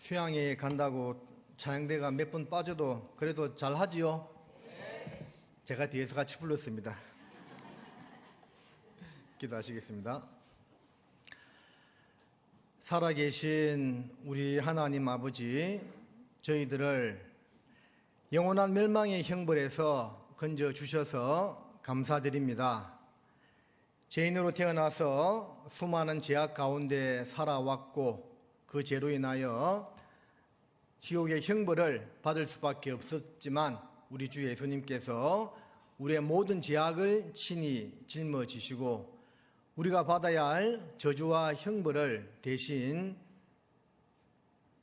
수양에 간다고 차양대가 몇 번 빠져도 그래도 잘 하지요? 네. 제가 뒤에서 같이 불렀습니다. 기도하시겠습니다. 살아계신 우리 하나님 아버지, 저희들을 영원한 멸망의 형벌에서 건져주셔서 감사드립니다. 죄인으로 태어나서 수많은 죄악 가운데 살아왔고 그 죄로 인하여 지옥의 형벌을 받을 수밖에 없었지만 우리 주 예수님께서 우리의 모든 죄악을 친히 짊어지시고 우리가 받아야 할 저주와 형벌을 대신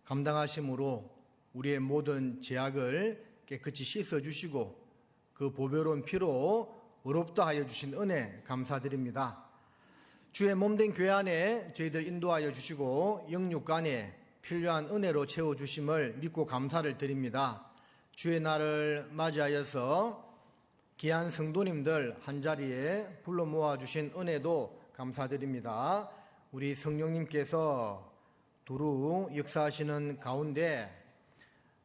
감당하심으로 우리의 모든 죄악을 깨끗이 씻어주시고 그 보배로운 피로 의롭다 하여 주신 은혜 감사드립니다. 주의 몸된 교회 안에 저희들 인도하여 주시고 영육간에 필요한 은혜로 채워주심을 믿고 감사를 드립니다. 주의 날을 맞이하여서 귀한 성도님들 한자리에 불러 모아주신 은혜도 감사드립니다. 우리 성령님께서 두루 역사하시는 가운데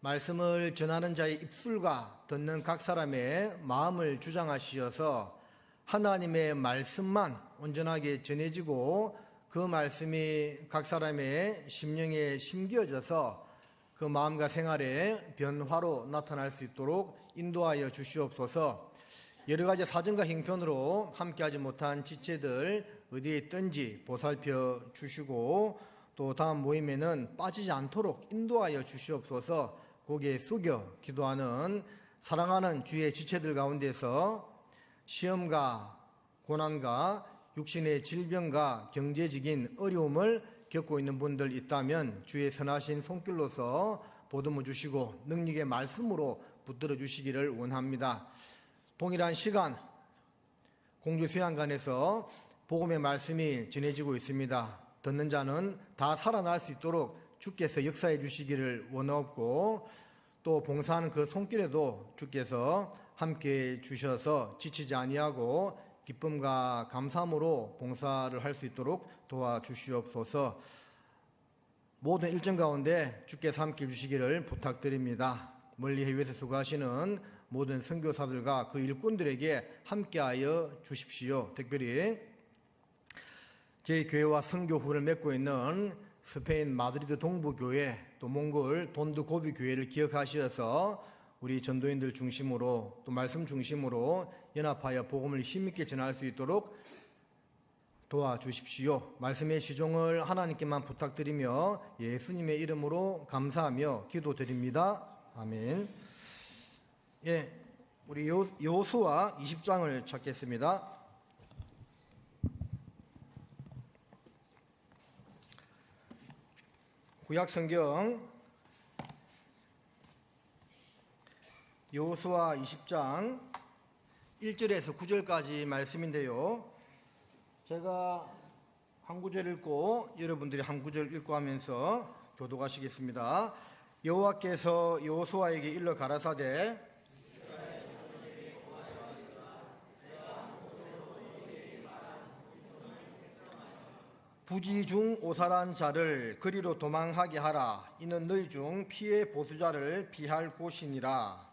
말씀을 전하는 자의 입술과 듣는 각 사람의 마음을 주장하시어서 하나님의 말씀만 온전하게 전해지고 그 말씀이 각 사람의 심령에 심겨져서 그 마음과 생활의 변화로 나타날 수 있도록 인도하여 주시옵소서. 여러 가지 사정과 형편으로 함께하지 못한 지체들 어디에 있든지 보살펴 주시고 또 다음 모임에는 빠지지 않도록 인도하여 주시옵소서. 고개 숙여 기도하는 사랑하는 주의 지체들 가운데서 시험과 고난과 육신의 질병과 경제적인 어려움을 겪고 있는 분들 있다면 주의 선하신 손길로서 보듬어 주시고 능력의 말씀으로 붙들어 주시기를 원합니다. 동일한 시간 공주 수양관에서 복음의 말씀이 전해지고 있습니다. 듣는 자는 다 살아날 수 있도록 주께서 역사해 주시기를 원하옵고 또 봉사하는 그 손길에도 주께서 함께 주셔서 지치지 아니하고 기쁨과 감사함으로 봉사를 할 수 있도록 도와주시옵소서. 모든 일정 가운데 주께서 함께 주시기를 부탁드립니다. 멀리 해외에서 수고하시는 모든 선교사들과 그 일꾼들에게 함께하여 주십시오. 특별히 저희 교회와 선교후를 맺고 있는 스페인 마드리드 동부교회 또 몽골 돈드고비 교회를 기억하셔서 우리 전도인들 중심으로 또 말씀 중심으로 연합하여 복음을 힘있게 전할 수 있도록 도와주십시오. 말씀의 시종을 하나님께만 부탁드리며 예수님의 이름으로 감사하며 기도드립니다. 아멘. 예, 우리 여호수아 20장을 찾겠습니다. 구약성경 여호수아 20장 1절에서 9절까지 말씀인데요. 제가 한 구절 읽고 여러분들이 한 구절 읽고 하면서 교독하시겠습니다. 여호와께서 여호수아에게 일러 가라사대 부지 중 오살한 자를 그리로 도망하게 하라. 이는 너희 중 피의 보수자를 피할 곳이니라.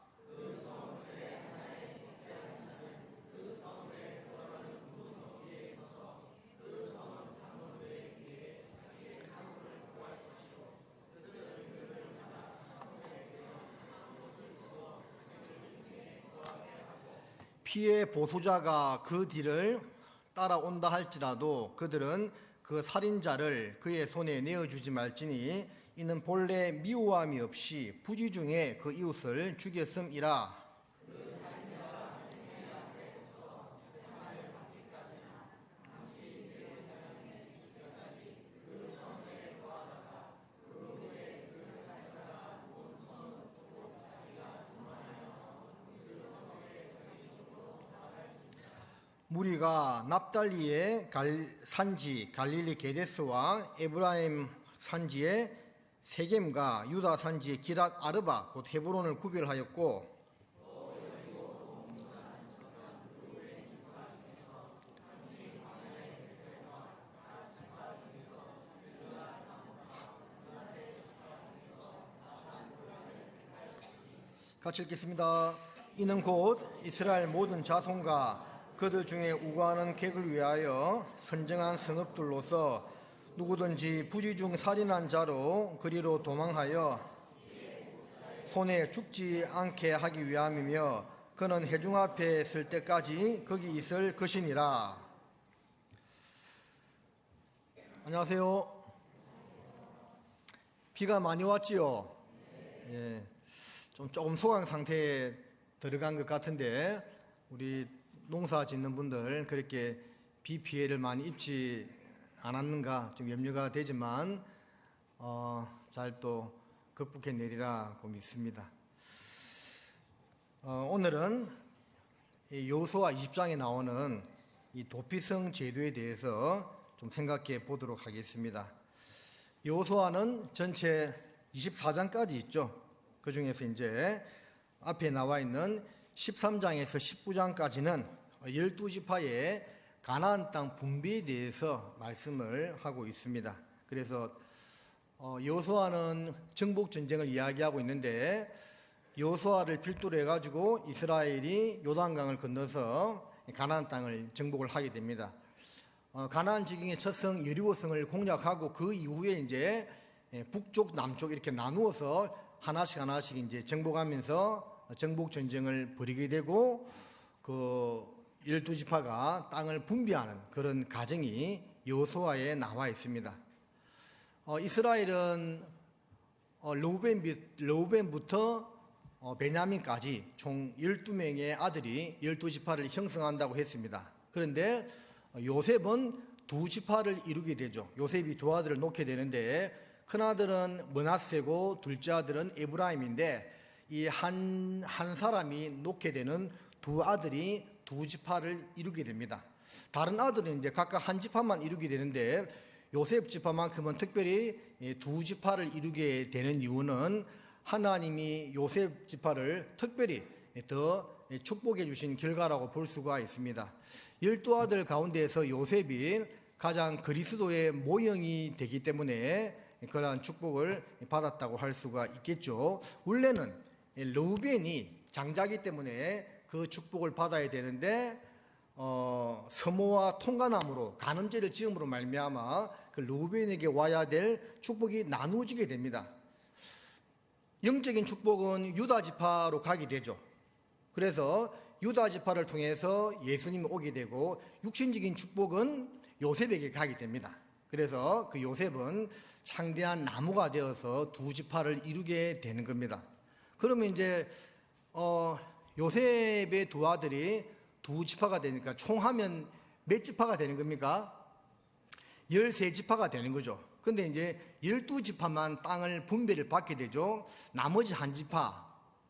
피의 보수자가 그 뒤를 따라온다 할지라도 그들은 그 살인자를 그의 손에 내어주지 말지니 이는 본래 미워함이 없이 부지 중에 그 이웃을 죽였음이라. 무리가 납달리의 산지 갈릴리 게데스와 에브라임 산지의 세겜과 유다 산지의 기랏 아르바 곧 헤브론을 구별하였고 같이 읽겠습니다. 이는 곧 이스라엘 모든 자손과 그들 중에 우거하는 객을 위하여 선정한 성읍들로서 누구든지 부지 중 살인한 자로 그리로 도망하여 손에 죽지 않게 하기 위함이며 그는 회중 앞에 설 때까지 거기 있을 것이니라. 안녕하세요. 비가 많이 왔지요? 예, 조금 소강 상태에 들어간 것 같은데 우리 농사 짓는 분들 그렇게 비 피해를 많이 입지 않았는가 좀 염려가 되지만 잘 또 극복해 내리라고 믿습니다. 오늘은 여호수아 20장에 나오는 이 도피성 제도에 대해서 좀 생각해 보도록 하겠습니다. 여호수아는 전체 24장까지 있죠. 그 중에서 이제 앞에 나와 있는 13장에서 19장까지는 12지파의 가나안 땅 분배에 대해서 말씀을 하고 있습니다. 그래서 여호수아는 정복 전쟁을 이야기하고 있는데 여호수아를 필두로 해가지고 이스라엘이 요단강을 건너서 가나안 땅을 정복을 하게 됩니다. 가나안 지경의 첫 성 여리고성을 공략하고 그 이후에 이제 북쪽 남쪽 이렇게 나누어서 하나씩 이제 정복하면서 정복 전쟁을 벌이게 되고 그 12지파가 땅을 분배하는 그런 과정이 여호수아에 나와 있습니다. 이스라엘은 르우벤부터 베냐민까지 총 12명의 아들이 12지파를 형성한다고 했습니다. 그런데 요셉은 2지파를 이루게 되죠. 요셉이 2아들을 놓게 되는데 큰아들은 므낫세고 둘째 아들은 에브라임인데 이 한 사람이 놓게 되는 2아들이 2지파를 이루게 됩니다. 다른 아들은 이제 각각 한 지파만 이루게 되는데 요셉 지파만큼은 특별히 2지파를 이루게 되는 이유는 하나님이 요셉 지파를 특별히 더 축복해 주신 결과라고 볼 수가 있습니다. 12아들 가운데에서 요셉이 가장 그리스도의 모형이 되기 때문에 그러한 축복을 받았다고 할 수가 있겠죠. 원래는 르우벤이 장자이기 때문에 그 축복을 받아야 되는데 서모와 통간함으로 간음죄를 지음으로 말미암아 그 르우벤에게 와야 될 축복이 나누어지게 됩니다. 영적인 축복은 유다 지파로 가게 되죠. 그래서 유다 지파를 통해서 예수님이 오게 되고 육신적인 축복은 요셉에게 가게 됩니다. 그래서 그 요셉은 창대한 나무가 되어서 2지파를 이루게 되는 겁니다. 그러면 이제 요셉의 2아들이 2지파가 되니까 총 하면 몇 지파가 되는 겁니까? 13지파가 되는 거죠. 근데 이제 12지파만 땅을 분배를 받게 되죠. 나머지 한 지파,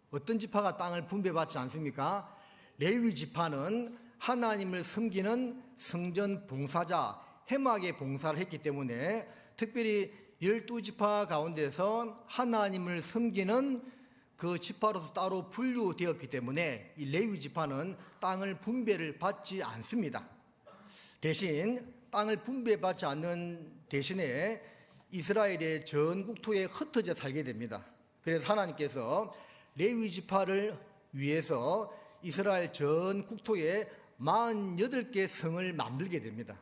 어떤 지파가 땅을 분배받지 않습니까? 레위 지파는 하나님을 섬기는 성전 봉사자, 해막의 봉사를 했기 때문에 특별히 12지파 가운데서 하나님을 섬기는 그 지파로서 따로 분류되었기 때문에 이 레위 지파는 땅을 분배를 받지 않습니다. 대신 땅을 분배받지 않는 대신에 이스라엘의 전 국토에 흩어져 살게 됩니다. 그래서 하나님께서 레위 지파를 위해서 이스라엘 전 국토에 48개 성을 만들게 됩니다.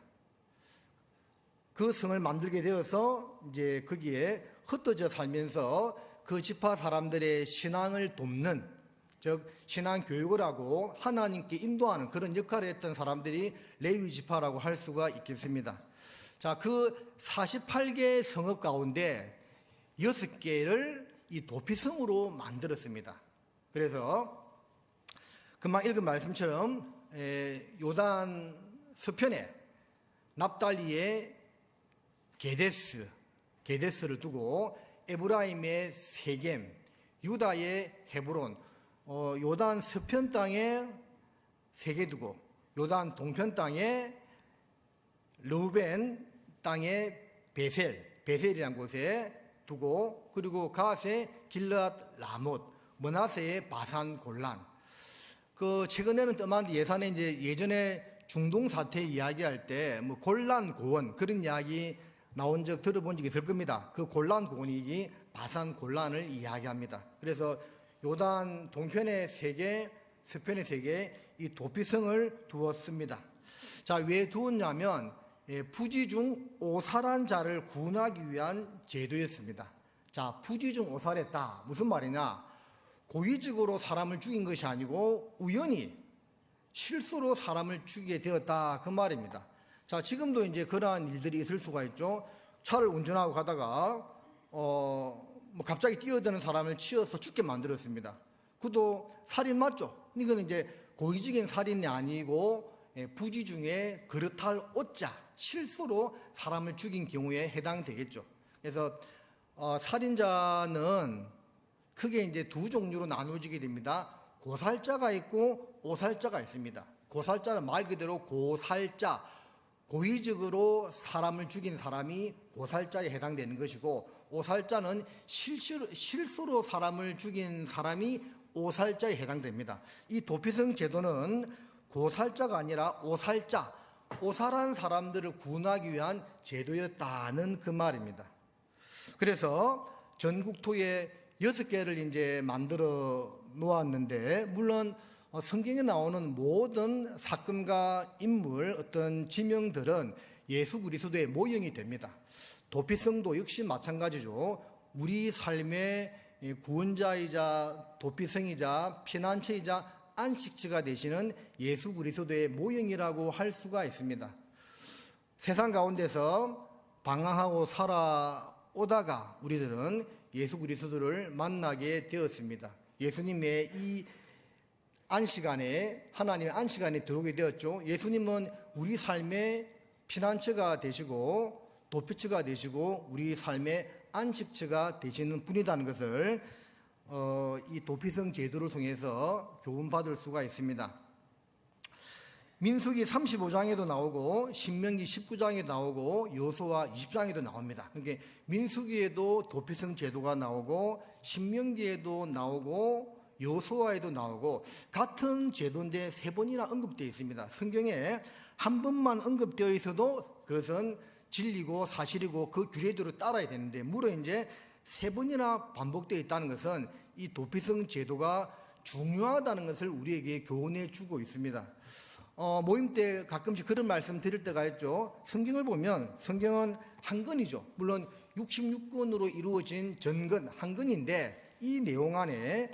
그 성을 만들게 되어서 이제 거기에 흩어져 살면서 그 지파 사람들의 신앙을 돕는, 즉 신앙 교육을 하고 하나님께 인도하는 그런 역할을 했던 사람들이 레위 지파라고 할 수가 있겠습니다. 자, 그 48개의 성읍 가운데 6개를 이 도피성으로 만들었습니다. 그래서 금방 읽은 말씀처럼 요단 서편에 납달리의 게데스를 두고 에브라임의 세겜, 유다의 헤브론, 요단 서편 땅에 3개 두고 요단 동편 땅에 르우벤 땅에 베셀이라는 곳에 두고 그리고 갓의 길르앗 라못, 므낫세의 바산 골란. 그 최근에는 뜸한데 예전에 중동 사태 이야기할 때 뭐 골란 고원 그런 이야기 나온 적 들어본 적이 있을 겁니다. 그 골란 고원이 바산 골란을 이야기합니다. 그래서 요단 동편에 3개, 서편에 3개, 이 도피성을 두었습니다. 자, 왜 두었냐면 부지 중 오살한 자를 구원하기 위한 제도였습니다. 자, 부지 중 오살했다. 무슨 말이냐? 고의적으로 사람을 죽인 것이 아니고 우연히 실수로 사람을 죽이게 되었다. 그 말입니다. 자, 지금도 이제 그러한 일들이 있을 수가 있죠. 차를 운전하고 가다가 갑자기 뛰어드는 사람을 치어서 죽게 만들었습니다. 그도 살인 맞죠? 이건 이제 고의적인 살인이 아니고 부지 중에 그릇할 오자 실수로 사람을 죽인 경우에 해당되겠죠. 그래서 살인자는 크게 이제 두 종류로 나누어지게 됩니다. 고살자가 있고 오살자가 있습니다. 고살자는 말 그대로 고살자, 고의적으로 사람을 죽인 사람이 고살자에 해당되는 것이고, 오살자는 실수로 사람을 죽인 사람이 오살자에 해당됩니다. 이 도피성 제도는 고살자가 아니라 오살자, 오살한 사람들을 구원하기 위한 제도였다는 그 말입니다. 그래서 전국토에 6개를 이제 만들어 놓았는데, 물론 성경에 나오는 모든 사건과 인물, 어떤 지명들은 예수 그리스도의 모형이 됩니다. 도피성도 역시 마찬가지죠. 우리 삶의 구원자이자 도피성이자 피난처이자 안식처가 되시는 예수 그리스도의 모형이라고 할 수가 있습니다. 세상 가운데서 방황하고 살아오다가 우리들은 예수 그리스도를 만나게 되었습니다. 예수님의 이 안식안에, 하나님의 안식안에 들어오게 되었죠. 예수님은 우리 삶의 피난처가 되시고 도피처가 되시고 우리 삶의 안식처가 되시는 분이라는 것을 이 도피성 제도를 통해서 교훈받을 수가 있습니다. 민수기 35장에도 나오고 신명기 19장에도 나오고 여호수아 20장에도 나옵니다. 그러니까 민수기에도 도피성 제도가 나오고 신명기에도 나오고 여호수아에도 나오고 같은 제도인데 3번이나 언급되어 있습니다. 성경에 한 번만 언급되어 있어도 그것은 진리고 사실이고 그 규례대로 따라야 되는데, 물론 이제 3번이나 반복되어 있다는 것은 이 도피성 제도가 중요하다는 것을 우리에게 교훈해 주고 있습니다. 모임 때 가끔씩 그런 말씀 드릴 때가 있죠. 성경을 보면 성경은 한 권이죠. 물론 66권으로 이루어진 전권 한 권인데 이 내용 안에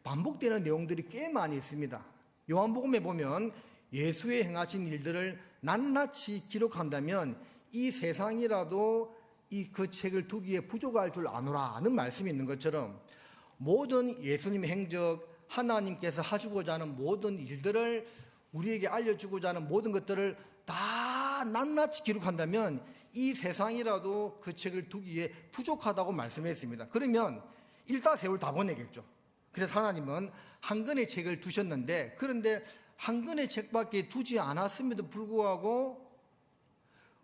반복되는 내용들이 꽤 많이 있습니다. 요한복음에 보면 예수의 행하신 일들을 낱낱이 기록한다면 이 세상이라도 그 책을 두기에 부족할 줄 아노라 하는 말씀이 있는 것처럼 모든 예수님의 행적, 하나님께서 하시고자 하는 모든 일들을 우리에게 알려주고자 하는 모든 것들을 다 낱낱이 기록한다면 이 세상이라도 그 책을 두기에 부족하다고 말씀했습니다. 그러면 일다세울 다 보내겠죠. 그래서 하나님은 한 권의 책을 두셨는데, 그런데 한 권의 책밖에 두지 않았음에도 불구하고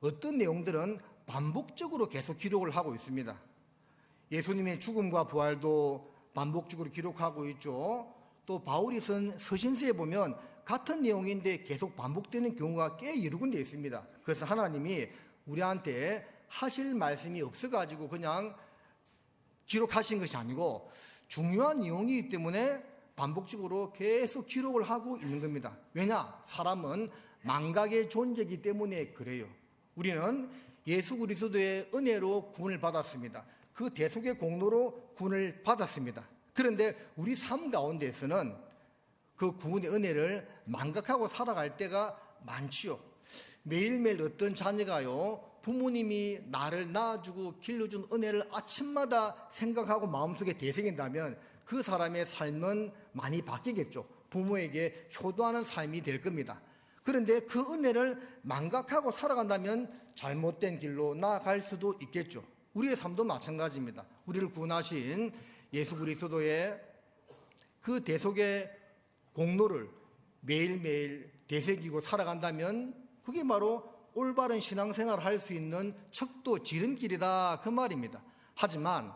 어떤 내용들은 반복적으로 계속 기록을 하고 있습니다. 예수님의 죽음과 부활도 반복적으로 기록하고 있죠. 또 바울이 쓴 서신서에 보면 같은 내용인데 계속 반복되는 경우가 꽤 여러 군데 있습니다. 그래서 하나님이 우리한테 하실 말씀이 없어가지고 그냥 기록하신 것이 아니고 중요한 내용이기 때문에 반복적으로 계속 기록을 하고 있는 겁니다. 왜냐? 사람은 망각의 존재이기 때문에 그래요. 우리는 예수 그리스도의 은혜로 구원을 받았습니다. 그 대속의 공로로 구원을 받았습니다. 그런데 우리 삶 가운데에서는 그 구원의 은혜를 망각하고 살아갈 때가 많지요. 매일매일 어떤 자녀가요, 부모님이 나를 낳아주고 길러준 은혜를 아침마다 생각하고 마음속에 되새긴다면 그 사람의 삶은 많이 바뀌겠죠. 부모에게 효도하는 삶이 될 겁니다. 그런데 그 은혜를 망각하고 살아간다면 잘못된 길로 나아갈 수도 있겠죠. 우리의 삶도 마찬가지입니다. 우리를 구원하신 예수 그리스도의 그 대속의 공로를 매일매일 되새기고 살아간다면 그게 바로 올바른 신앙생활을 할 수 있는 척도 지름길이다, 그 말입니다. 하지만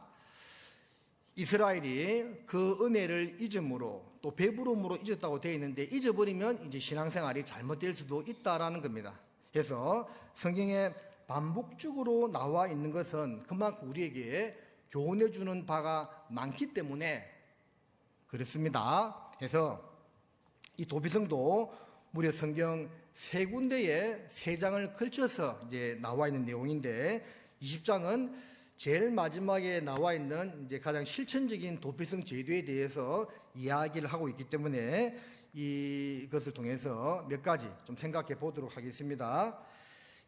이스라엘이 그 은혜를 잊음으로 또 배부름으로 잊었다고 되어 있는데 잊어버리면 이제 신앙생활이 잘못될 수도 있다라는 겁니다. 그래서 성경에 반복적으로 나와 있는 것은 그만큼 우리에게 교훈해 주는 바가 많기 때문에 그렇습니다. 그래서 이 도피성도 무려 성경 3군데에 3장을 걸쳐서 이제 나와 있는 내용인데 20장은 제일 마지막에 나와 있는 이제 가장 실천적인 도피성 제도에 대해서 이야기를 하고 있기 때문에 이것을 통해서 몇 가지 좀 생각해 보도록 하겠습니다.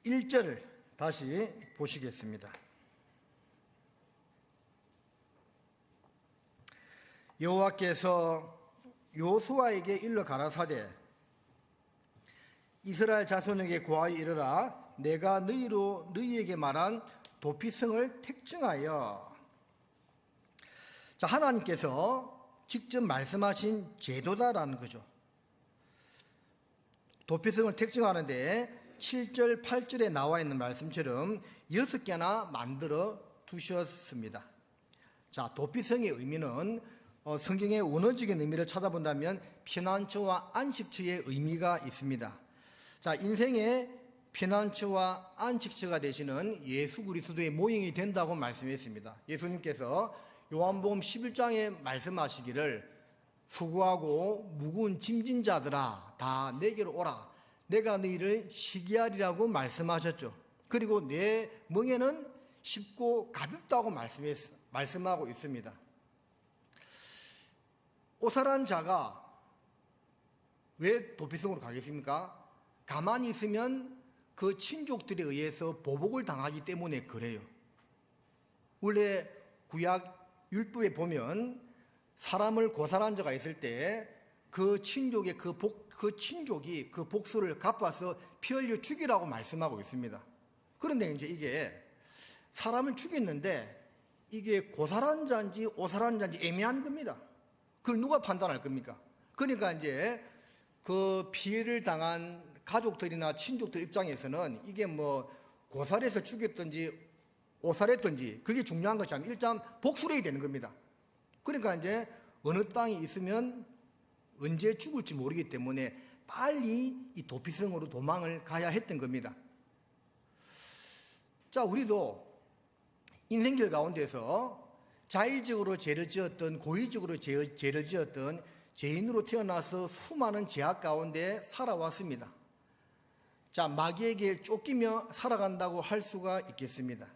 1절을 다시 보시겠습니다. 여호와께서 요수아에게 일러 가라사대 이스라엘 자손에게 고하여 이르라 내가 너희에게 말한 도피성을 택정하여. 자, 하나님께서 직접 말씀하신 제도다라는 거죠. 도피성을 택정하는데 7절 8절에 나와 있는 말씀처럼 6개나 만들어 두셨습니다. 자, 도피성의 의미는 성경의 원어적인 의미를 찾아본다면 피난처와 안식처의 의미가 있습니다. 자, 인생의 피난처와 안식처가 되시는 예수 그리스도의 모형이 된다고 말씀했습니다. 예수님께서 요한복음 11장에 말씀하시기를 수고하고 무거운 짐진 자들아 다 내게로 오라 내가 너희를 쉬게 하리라고 말씀하셨죠. 그리고 내 멍에는 쉽고 가볍다고 말씀하고 있습니다. 오살한 자가 왜 도피성으로 가겠습니까? 가만히 있으면 그 친족들에 의해서 보복을 당하기 때문에 그래요. 원래 구약 율법에 보면 사람을 고살한 자가 있을 때 그 친족의 그 친족이 그 복수를 갚아서 피 흘려 죽이라고 말씀하고 있습니다. 그런데 이제 이게 사람을 죽였는데 이게 고살한 자인지 오살한 자인지 애매한 겁니다. 그걸 누가 판단할 겁니까? 그러니까 이제 그 피해를 당한 가족들이나 친족들 입장에서는 이게 뭐 고살해서 죽였든지 오살했든지 그게 중요한 것이 아니라 일단 복수를 해야 되는 겁니다. 그러니까 이제 어느 땅에 있으면 언제 죽을지 모르기 때문에 빨리 이 도피성으로 도망을 가야 했던 겁니다. 자, 우리도 인생길 가운데서 자의적으로 죄를 지었던 고의적으로 죄를 지었던 죄인으로 태어나서 수많은 죄악 가운데 살아왔습니다. 자, 마귀에게 쫓기며 살아간다고 할 수가 있겠습니다.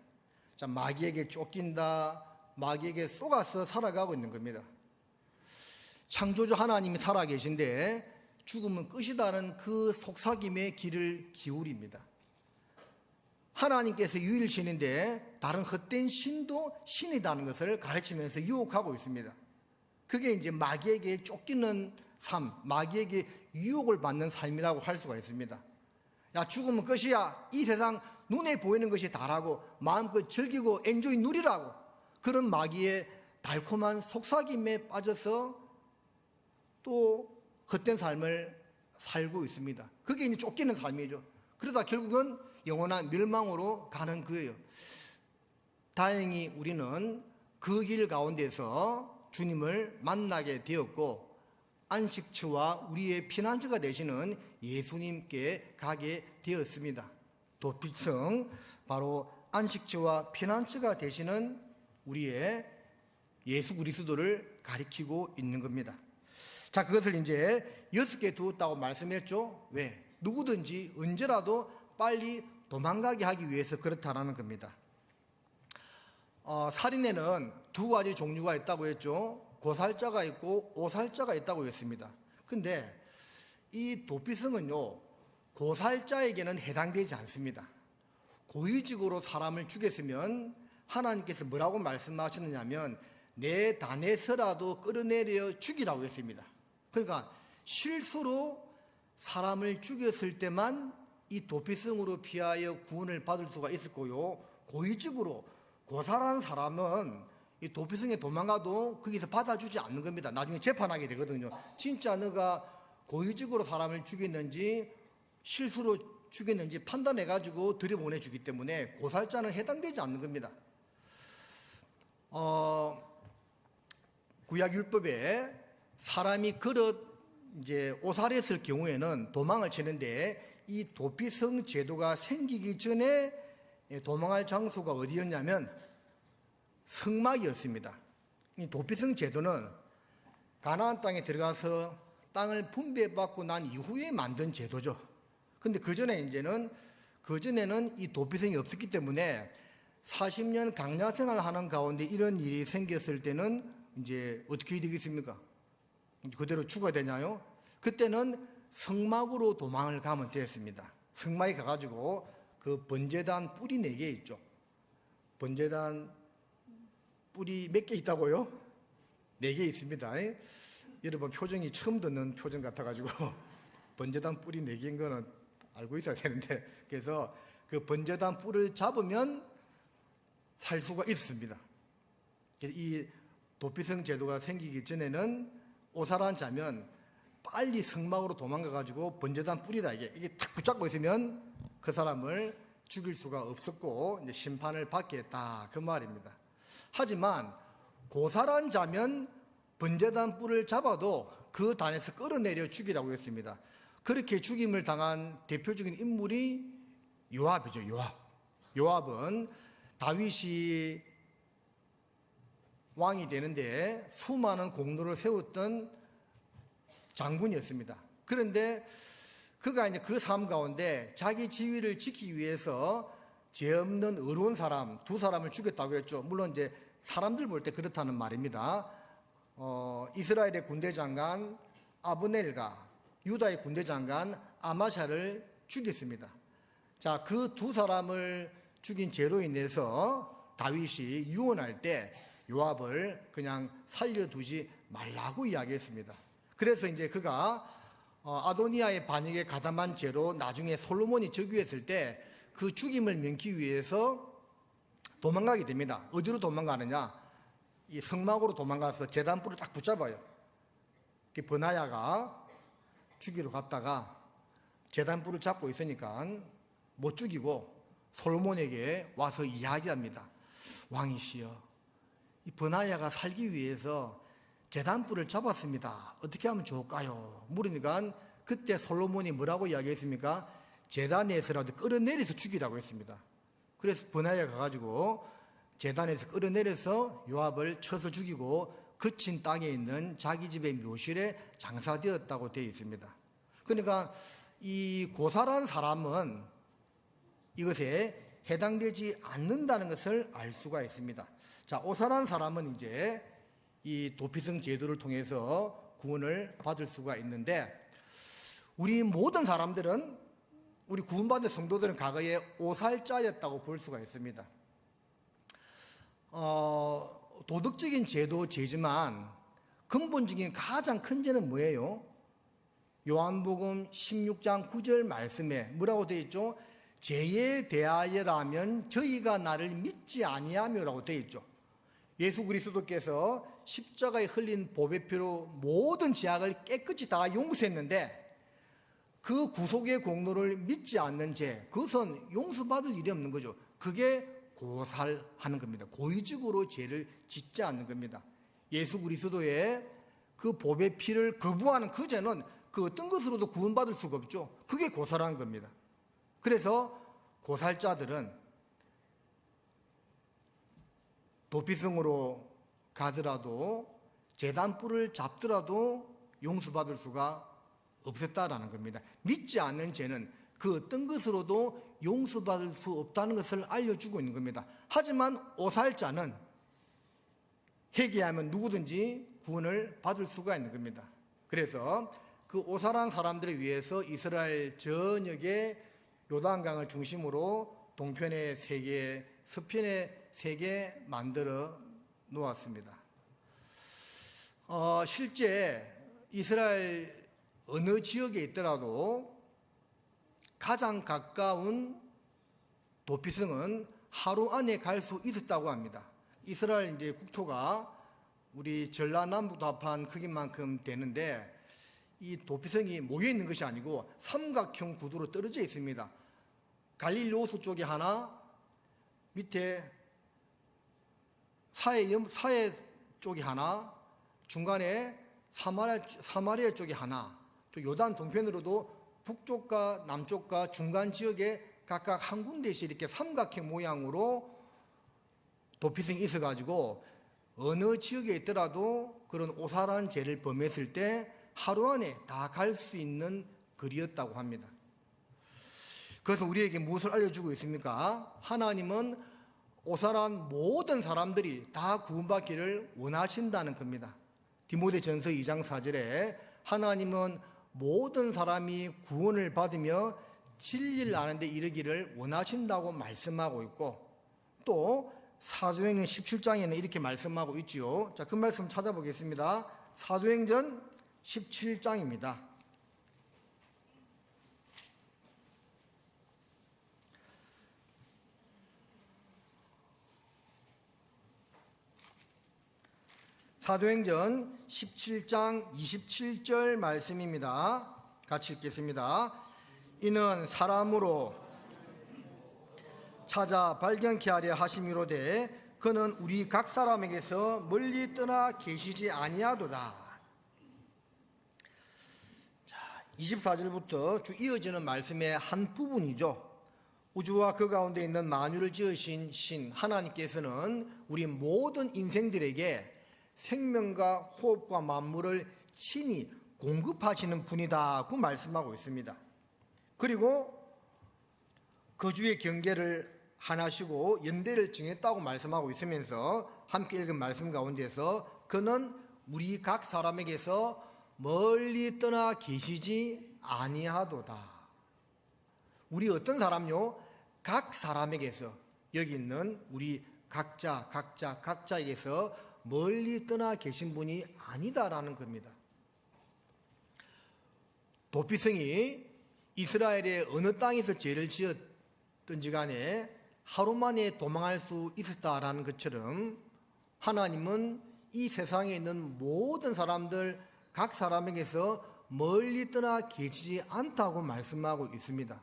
자, 마귀에게 쫓긴다, 마귀에게 속아서 살아가고 있는 겁니다. 창조주 하나님이 살아계신데 죽으면 끝이다는 그 속삭임의 귀를 기울입니다. 하나님께서 유일신인데 다른 헛된 신도 신이라는 것을 가르치면서 유혹하고 있습니다. 그게 이제 마귀에게 쫓기는 삶, 마귀에게 유혹을 받는 삶이라고 할 수가 있습니다. 야, 죽으면 끝이야. 이 세상 눈에 보이는 것이 다라고 마음껏 즐기고 엔조이 누리라고 그런 마귀의 달콤한 속삭임에 빠져서 또 헛된 삶을 살고 있습니다. 그게 이제 쫓기는 삶이죠. 그러다 결국은 영원한 멸망으로 가는 거예요. 다행히 우리는 그 길 가운데서 주님을 만나게 되었고 안식처와 우리의 피난처가 되시는 예수님께 가게 되었습니다. 도피성, 바로 안식처와 피난처가 되시는 우리의 예수 그리스도를 가리키고 있는 겁니다. 자, 그것을 이제 6개 두었다고 말씀했죠. 왜? 누구든지 언제라도 빨리 도망가게 하기 위해서 그렇다라는 겁니다. 살인에는 2가지 종류가 있다고 했죠. 고살자가 있고 오살자가 있다고 했습니다. 근데 이 도피성은요, 고살자에게는 해당되지 않습니다. 고의적으로 사람을 죽였으면 하나님께서 뭐라고 말씀하셨느냐면 내 단에서라도 끌어내려 죽이라고 했습니다. 그러니까 실수로 사람을 죽였을 때만 이 도피성으로 피하여 구원을 받을 수가 있었고요, 고의적으로 고살한 사람은 이 도피성에 도망가도 거기서 받아주지 않는 겁니다. 나중에 재판하게 되거든요. 진짜 너가 고의적으로 사람을 죽였는지 실수로 죽였는지 판단해가지고 들여보내주기 때문에 고살자는 해당되지 않는 겁니다. 구약 율법에 사람이 이제 오살했을 경우에는 도망을 치는데 이 도피성 제도가 생기기 전에 도망할 장소가 어디였냐면 성막이었습니다. 이 도피성 제도는 가나안 땅에 들어가서 땅을 분배받고 난 이후에 만든 제도죠. 근데 그전에는 이 도피성이 없었기 때문에 40년 강야 생활하는 가운데 이런 일이 생겼을 때는 이제 어떻게 되겠습니까? 그대로 죽어야 되냐요? 그때는 성막으로 도망을 가면 되었습니다. 성막에 가가지고 그 번제단 뿔이 4개 있죠. 번제단 뿔이 몇 개 있다고요? 4개 있습니다. 여러분 표정이 처음 듣는 표정 같아가지고 번제단 뿔이 4개인 거는 알고 있어야 되는데, 그래서 그 번제단 뿔을 잡으면 살 수가 있습니다. 이 도피성 제도가 생기기 전에는 오살한 자면 빨리 성막으로 도망가가지고 번제단 뿔이다 이게 탁 붙잡고 있으면 그 사람을 죽일 수가 없었고 이제 심판을 받게 했다 그 말입니다. 하지만 고살한 자면 번제단 뿔을 잡아도 그 단에서 끌어내려 죽이라고 했습니다. 그렇게 죽임을 당한 대표적인 인물이 요압이죠. 요압은 다윗이 왕이 되는데 수많은 공로를 세웠던 장군이었습니다. 그런데 그가 이제 그 삶 가운데 자기 지위를 지키기 위해서 죄 없는 의로운 사람 2사람을 죽였다고 했죠. 물론 이제 사람들 볼 때 그렇다는 말입니다. 이스라엘의 군대 장관 아브넬과 유다의 군대 장관 아마샤를 죽였습니다. 자, 그 2사람을 죽인 죄로 인해서 다윗이 유언할 때 요압을 그냥 살려두지 말라고 이야기했습니다. 그래서 이제 그가 아도니아의 반역에 가담한 죄로 나중에 솔로몬이 즉위했을 때 그 죽임을 면기 위해서 도망가게 됩니다. 어디로 도망가느냐? 이 성막으로 도망가서 제단불을 딱 붙잡아요. 버나야가 죽이러 갔다가 제단불을 잡고 있으니까 못 죽이고 솔로몬에게 와서 이야기합니다. 왕이시여, 이 버나야가 살기 위해서 제단불을 잡았습니다. 어떻게 하면 좋을까요? 물으니까 그때 솔로몬이 뭐라고 이야기했습니까? 제단에서라도 끌어내려서 죽이라고 했습니다. 그래서 버나야가 가가지고 제단에서 끌어내려서 요압을 쳐서 죽이고 그친 땅에 있는 자기 집의 묘실에 장사되었다고 되어 있습니다. 그러니까 이 고살한 사람은 이것에 해당되지 않는다는 것을 알 수가 있습니다. 자, 오살한 사람은 이제 이 도피성 제도를 통해서 구원을 받을 수가 있는데, 우리 모든 사람들은, 우리 구원받은 성도들은 과거에 오살자였다고 볼 수가 있습니다. 도덕적인 제도 죄지만 근본적인 가장 큰 죄는 뭐예요? 요한복음 16장 9절 말씀에 뭐라고 되어 있죠? 죄에 대하여라면 저희가 나를 믿지 아니하며라고 되어 있죠. 예수 그리스도께서 십자가에 흘린 보배 피로 모든 죄악을 깨끗이 다 용서했는데 그 구속의 공로를 믿지 않는 죄, 그것은 용서받을 일이 없는 거죠. 그게 고살하는 겁니다. 고의적으로 죄를 짓지 않는 겁니다. 예수 그리스도의 그 보배 피를 거부하는 그 죄는 그 어떤 것으로도 구원받을 수가 없죠. 그게 고살하는 겁니다. 그래서 고살자들은 도피성으로 가더라도 제단불을 잡더라도 용서받을 수가 없었다라는 겁니다. 믿지 않는 죄는 그 어떤 것으로도 용서받을 수 없다는 것을 알려주고 있는 겁니다. 하지만 오살자는 회개하면 누구든지 구원을 받을 수가 있는 겁니다. 그래서 그 오살한 사람들을 위해서 이스라엘 전역에 요단강을 중심으로 동편에 3개, 서편에 3개 만들어 놓았습니다. 실제 이스라엘 어느 지역에 있더라도 가장 가까운 도피성은 하루 안에 갈 수 있었다고 합니다. 이스라엘 이제 국토가 우리 전라남북도 합한 크기만큼 되는데 이 도피성이 모여 있는 것이 아니고 삼각형 구도로 떨어져 있습니다. 갈릴리 호수 쪽에 하나, 밑에 사해 쪽에 하나, 중간에 사마리아 쪽에 하나, 또 요단 동편으로도 북쪽과 남쪽과 중간 지역에 각각 한 군데씩 이렇게 삼각형 모양으로 도피성이 있어가지고 어느 지역에 있더라도 그런 오살한 죄를 범했을 때 하루 안에 다 갈 수 있는 거리였다고 합니다. 그래서 우리에게 무엇을 알려주고 있습니까? 하나님은 오살한 모든 사람들이 다 구원받기를 원하신다는 겁니다. 디모데전서 2장 4절에 하나님은 모든 사람이 구원을 받으며 진리를 아는 데 이르기를 원하신다고 말씀하고 있고, 또 사도행전 17장에는 이렇게 말씀하고 있지요. 자, 그 말씀 찾아보겠습니다. 사도행전 17장입니다. 사도행전 17장 27절 말씀입니다. 같이 읽겠습니다. 이는 사람으로 찾아 발견케 하려 하심이로되 그는 우리 각 사람에게서 멀리 떠나 계시지 아니하도다. 자, 24절부터 쭉 이어지는 말씀의 한 부분이죠. 우주와 그 가운데 있는 만유를 지으신 신 하나님께서는 우리 모든 인생들에게 생명과 호흡과 만물을 친히 공급하시는 분이다고 말씀하고 있습니다. 그리고 거주의 경계를 하나시고 연대를 정했다고 말씀하고 있으면서 함께 읽은 말씀 가운데서 그는 우리 각 사람에게서 멀리 떠나 계시지 아니하도다. 우리 어떤 사람요? 각 사람에게서, 여기 있는 우리 각자에게서 멀리 떠나 계신 분이 아니다라는 겁니다. 도피성이 이스라엘의 어느 땅에서 죄를 지었든지 간에 하루 만에 도망할 수 있었다라는 것처럼 하나님은 이 세상에 있는 모든 사람들 각 사람에게서 멀리 떠나 계시지 않다고 말씀하고 있습니다.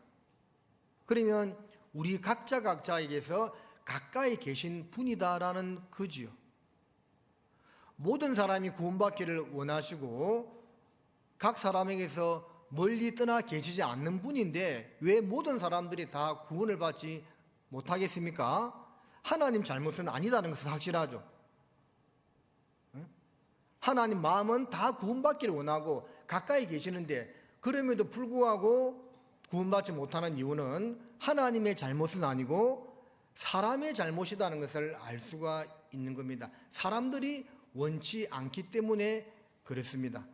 그러면 우리 각자에게서 가까이 계신 분이다라는 거지요. 모든 사람이 구원받기를 원하시고 각 사람에게서 멀리 떠나 계시지 않는 분인데 왜 모든 사람들이 다 구원을 받지 못하겠습니까? 하나님 잘못은 아니다는 것은 확실하죠. 하나님 마음은 다 구원받기를 원하고 가까이 계시는데 그럼에도 불구하고 구원받지 못하는 이유는 하나님의 잘못은 아니고 사람의 잘못이라는 것을 알 수가 있는 겁니다. 사람들이 원치 않기 때문에 그렇습니다.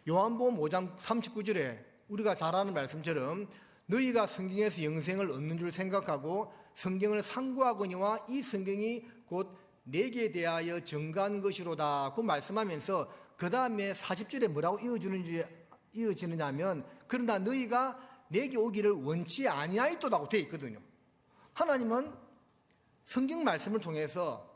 요한복음 5장 39절에 우리가 잘 아는 말씀처럼 너희가 성경에서 영생을 얻는 줄 생각하고 성경을 상고하거니와 이 성경이 곧 내게 대하여 증거한 것이로다 그 말씀하면서 그 다음에 40절에 뭐라고 이어지느냐면 그러나 너희가 내게 오기를 원치 아니하였도다고 되어 있거든요. 하나님은 성경 말씀을 통해서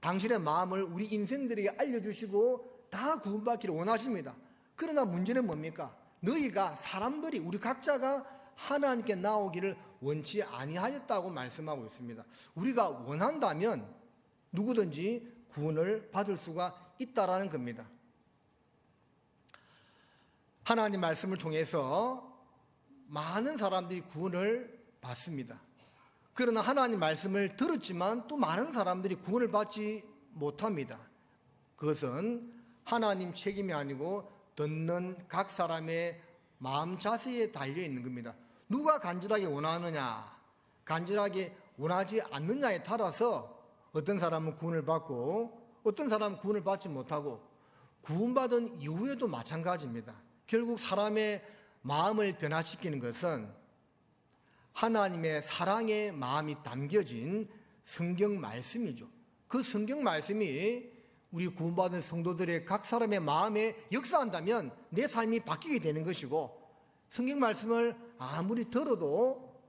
당신의 마음을 우리 인생들에게 알려주시고 다 구원받기를 원하십니다. 그러나 문제는 뭡니까? 너희가 사람들이 우리 각자가 하나님께 나오기를 원치 아니하였다고 말씀하고 있습니다. 우리가 원한다면 누구든지 구원을 받을 수가 있다라는 겁니다. 하나님 말씀을 통해서 많은 사람들이 구원을 받습니다. 그러나 하나님 말씀을 들었지만 또 많은 사람들이 구원을 받지 못합니다. 그것은 하나님 책임이 아니고 듣는 각 사람의 마음 자세에 달려 있는 겁니다. 누가 간절하게 원하느냐, 간절하게 원하지 않느냐에 따라서 어떤 사람은 구원을 받고 어떤 사람은 구원을 받지 못하고 구원받은 이후에도 마찬가지입니다. 결국 사람의 마음을 변화시키는 것은 하나님의 사랑의 마음이 담겨진 성경 말씀이죠. 그 성경 말씀이 우리 구원받은 성도들의 각 사람의 마음에 역사한다면 내 삶이 바뀌게 되는 것이고 성경 말씀을 아무리 들어도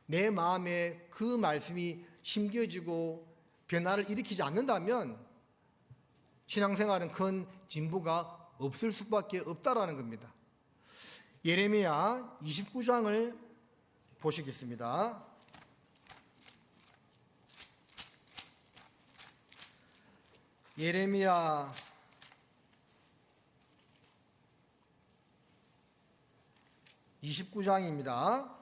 내 마음에 그 말씀이 심겨지고 변화를 일으키지 않는다면 신앙생활은 큰 진보가 없을 수밖에 없다라는 겁니다. 예레미야 29장을 보시겠습니다. 예레미야 29장입니다.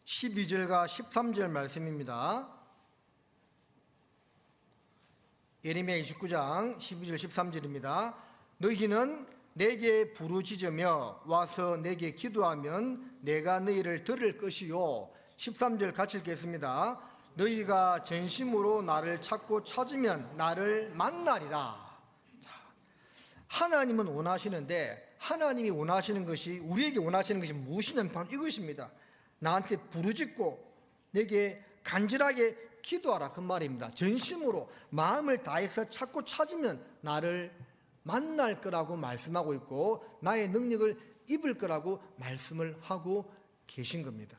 12절과 13절 말씀입니다. 예레미야 29장 12절 13절입니다. 너희는 내게 부르짖으며 와서 내게 기도하면 내가 너희를 들을 것이요. 13절 같이 읽겠습니다. 너희가 전심으로 나를 찾고 찾으면 나를 만나리라. 하나님은 원하시는데, 하나님이 원하시는 것이, 우리에게 원하시는 것이 무엇이냐면 바로 이것입니다. 나한테 부르짖고 내게 간절하게 기도하라, 그 말입니다. 전심으로 마음을 다해서 찾고 찾으면 나를 만날 거라고 말씀하고 있고 나의 능력을 입을 거라고 말씀을 하고 계신 겁니다.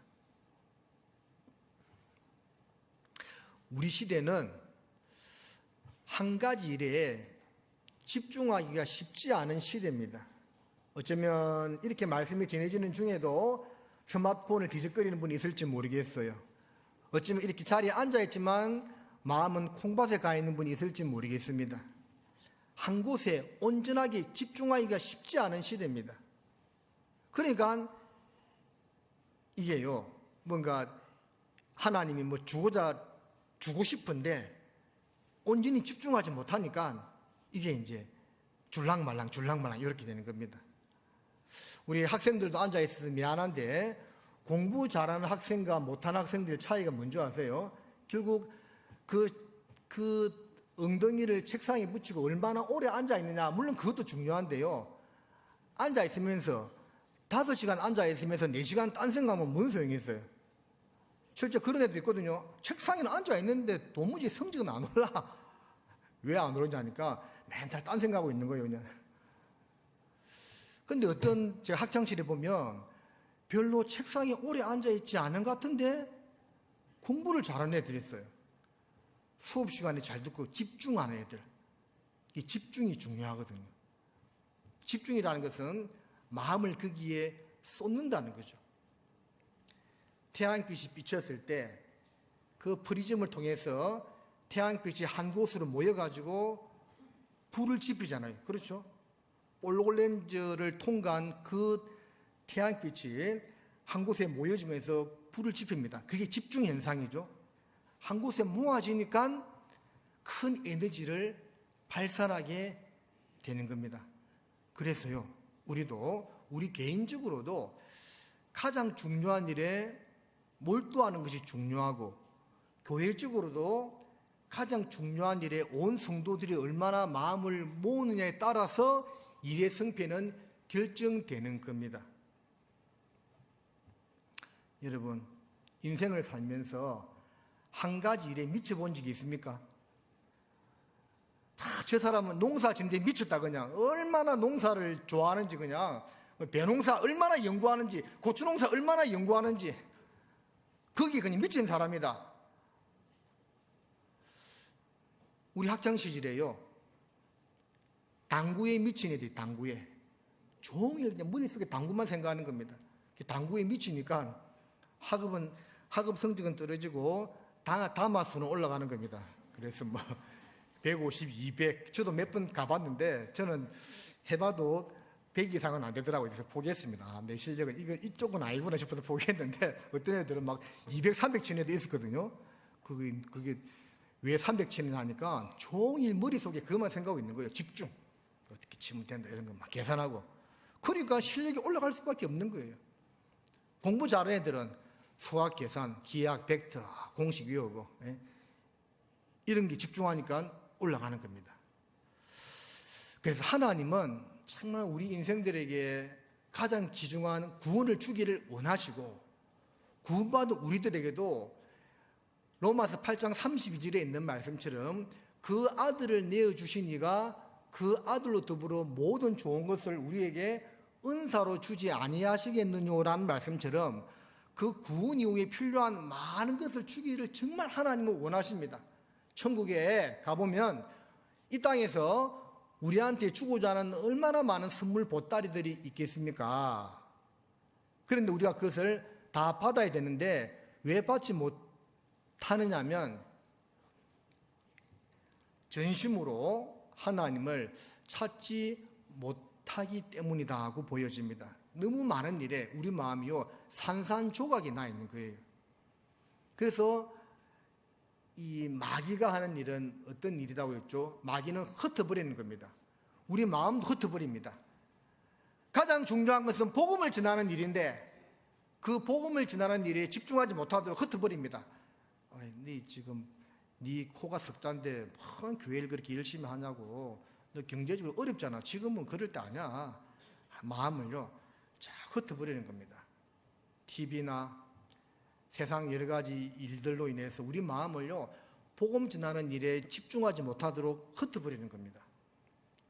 우리 시대는 한 가지 일에 집중하기가 쉽지 않은 시대입니다. 어쩌면 이렇게 말씀이 전해지는 중에도 스마트폰을 뒤적거리는 분이 있을지 모르겠어요. 어쩌면 이렇게 자리에 앉아있지만 마음은 콩밭에 가 있는 분이 있을지 모르겠습니다. 한 곳에 온전하게 집중하기가 쉽지 않은 시대입니다. 그러니까 이게요, 뭔가 하나님이 뭐 주고 싶은데 온전히 집중하지 못하니까 이게 이제 줄랑말랑 이렇게 되는 겁니다. 우리 학생들도 앉아있어서 미안한데 공부 잘하는 학생과 못하는 학생들 차이가 뭔지 아세요? 결국 그 엉덩이를 책상에 붙이고 얼마나 오래 앉아있느냐, 물론 그것도 중요한데요. 앉아있으면서 5시간 앉아있으면서 4시간 딴 생각하면 뭔 소용이 있어요? 실제 그런 애도 있거든요. 책상에는 앉아있는데 도무지 성적은 안 올라. 왜 안 오르냐니까 맨날 딴 생각하고 있는 거예요, 그냥. 근데 어떤 제가 학창시절에 보면 별로 책상에 오래 앉아있지 않은 것 같은데 공부를 잘하는 애들이 있어요. 수업 시간에 잘 듣고 집중하는 애들. 이 집중이 중요하거든요. 집중이라는 것은 마음을 거기에 쏟는다는 거죠. 태양빛이 비쳤을 때 그 프리즘을 통해서 태양빛이 한 곳으로 모여가지고 불을 지피잖아요. 그렇죠? 올로렌즈를 통과한 그 태양빛이 한 곳에 모여지면서 불을 지핍니다. 그게 집중 현상이죠. 한 곳에 모아지니까 큰 에너지를 발산하게 되는 겁니다. 그래서요, 우리 개인적으로도 가장 중요한 일에 몰두하는 것이 중요하고, 교회적으로도 가장 중요한 일에 온 성도들이 얼마나 마음을 모으느냐에 따라서 일의 성패는 결정되는 겁니다. 여러분, 인생을 살면서 한 가지 일에 미쳐본 적이 있습니까? 저 사람은 농사 짓는데 미쳤다, 그냥. 얼마나 농사를 좋아하는지, 그냥. 배농사 얼마나 연구하는지, 고추농사 얼마나 연구하는지. 거기 그냥 미친 사람이다. 우리 학창시절에요, 당구에 미친 애들이, 당구에. 종일 그냥 머릿속에 당구만 생각하는 겁니다. 당구에 미치니까 학업 성적은 떨어지고 다마수는 올라가는 겁니다. 그래서 150, 200, 저도 몇 번 가봤는데 저는 해봐도 100 이상은 안 되더라고요. 그래서 포기했습니다. 내 실력은 이쪽은 아니구나 싶어서 포기했는데 어떤 애들은 막 200, 300 치는 애도 있었거든요. 그게 왜 300 치느냐 하니까 종일 머릿속에 그것만 생각하고 있는 거예요. 집중. 어떻게 치면 된다 이런 거 막 계산하고. 그러니까 실력이 올라갈 수밖에 없는 거예요. 공부 잘하는 애들은 수학 계산, 기하학, 벡터, 공식 외우고 이런 게 집중하니까 올라가는 겁니다. 그래서 하나님은 정말 우리 인생들에게 가장 귀중한 구원을 주기를 원하시고, 구원받은 우리들에게도 로마서 8장 32절에 있는 말씀처럼 그 아들을 내어주신 이가 그 아들로 더불어 모든 좋은 것을 우리에게 은사로 주지 아니하시겠느냐라는 말씀처럼 그 구원 이후에 필요한 많은 것을 주기를 정말 하나님은 원하십니다. 천국에 가보면 이 땅에서 우리한테 주고자 하는 얼마나 많은 선물 보따리들이 있겠습니까? 그런데 우리가 그것을 다 받아야 되는데 왜 받지 못하느냐면 전심으로 하나님을 찾지 못하기 때문이다 하고 보여집니다. 너무 많은 일에 우리 마음이요 산산조각이 나 있는 거예요. 그래서 이 마귀가 하는 일은 어떤 일이라고 했죠? 마귀는 흩어버리는 겁니다. 우리 마음도 흩어버립니다. 가장 중요한 것은 복음을 전하는 일인데 그 복음을 전하는 일에 집중하지 못하도록 흩어버립니다. 네 지금 네 코가 석자인데 뭔 교회를 그렇게 열심히 하냐고. 너 경제적으로 어렵잖아. 지금은 그럴 때 아니야. 마음을요 자 흩어버리는 겁니다. TV나 세상 여러 가지 일들로 인해서 우리 마음을요 복음 전하는 일에 집중하지 못하도록 흩어버리는 겁니다.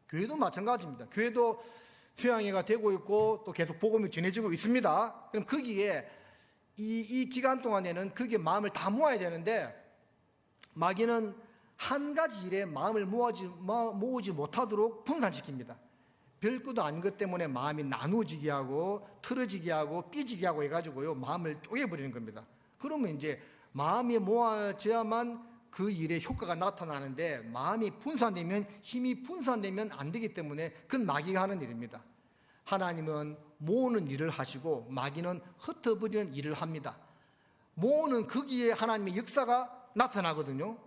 교회도 마찬가지입니다. 교회도 수양회가 되고 있고 또 계속 복음이 전해지고 있습니다. 그럼 거기에 이 기간 동안에는 거기에 마음을 다 모아야 되는데 마귀는 한 가지 일에 마음을 모으지 못하도록 분산시킵니다. 별것도 아닌 것 때문에 마음이 나누어지게 하고 틀어지게 하고 삐지게 하고 해가지고요 마음을 쪼개버리는 겁니다. 그러면 이제 마음이 모아져야만 그 일에 효과가 나타나는데 마음이 분산되면 힘이 분산되면 안 되기 때문에 그건 마귀가 하는 일입니다. 하나님은 모으는 일을 하시고 마귀는 흩어버리는 일을 합니다. 모으는 거기에 하나님의 역사가 나타나거든요.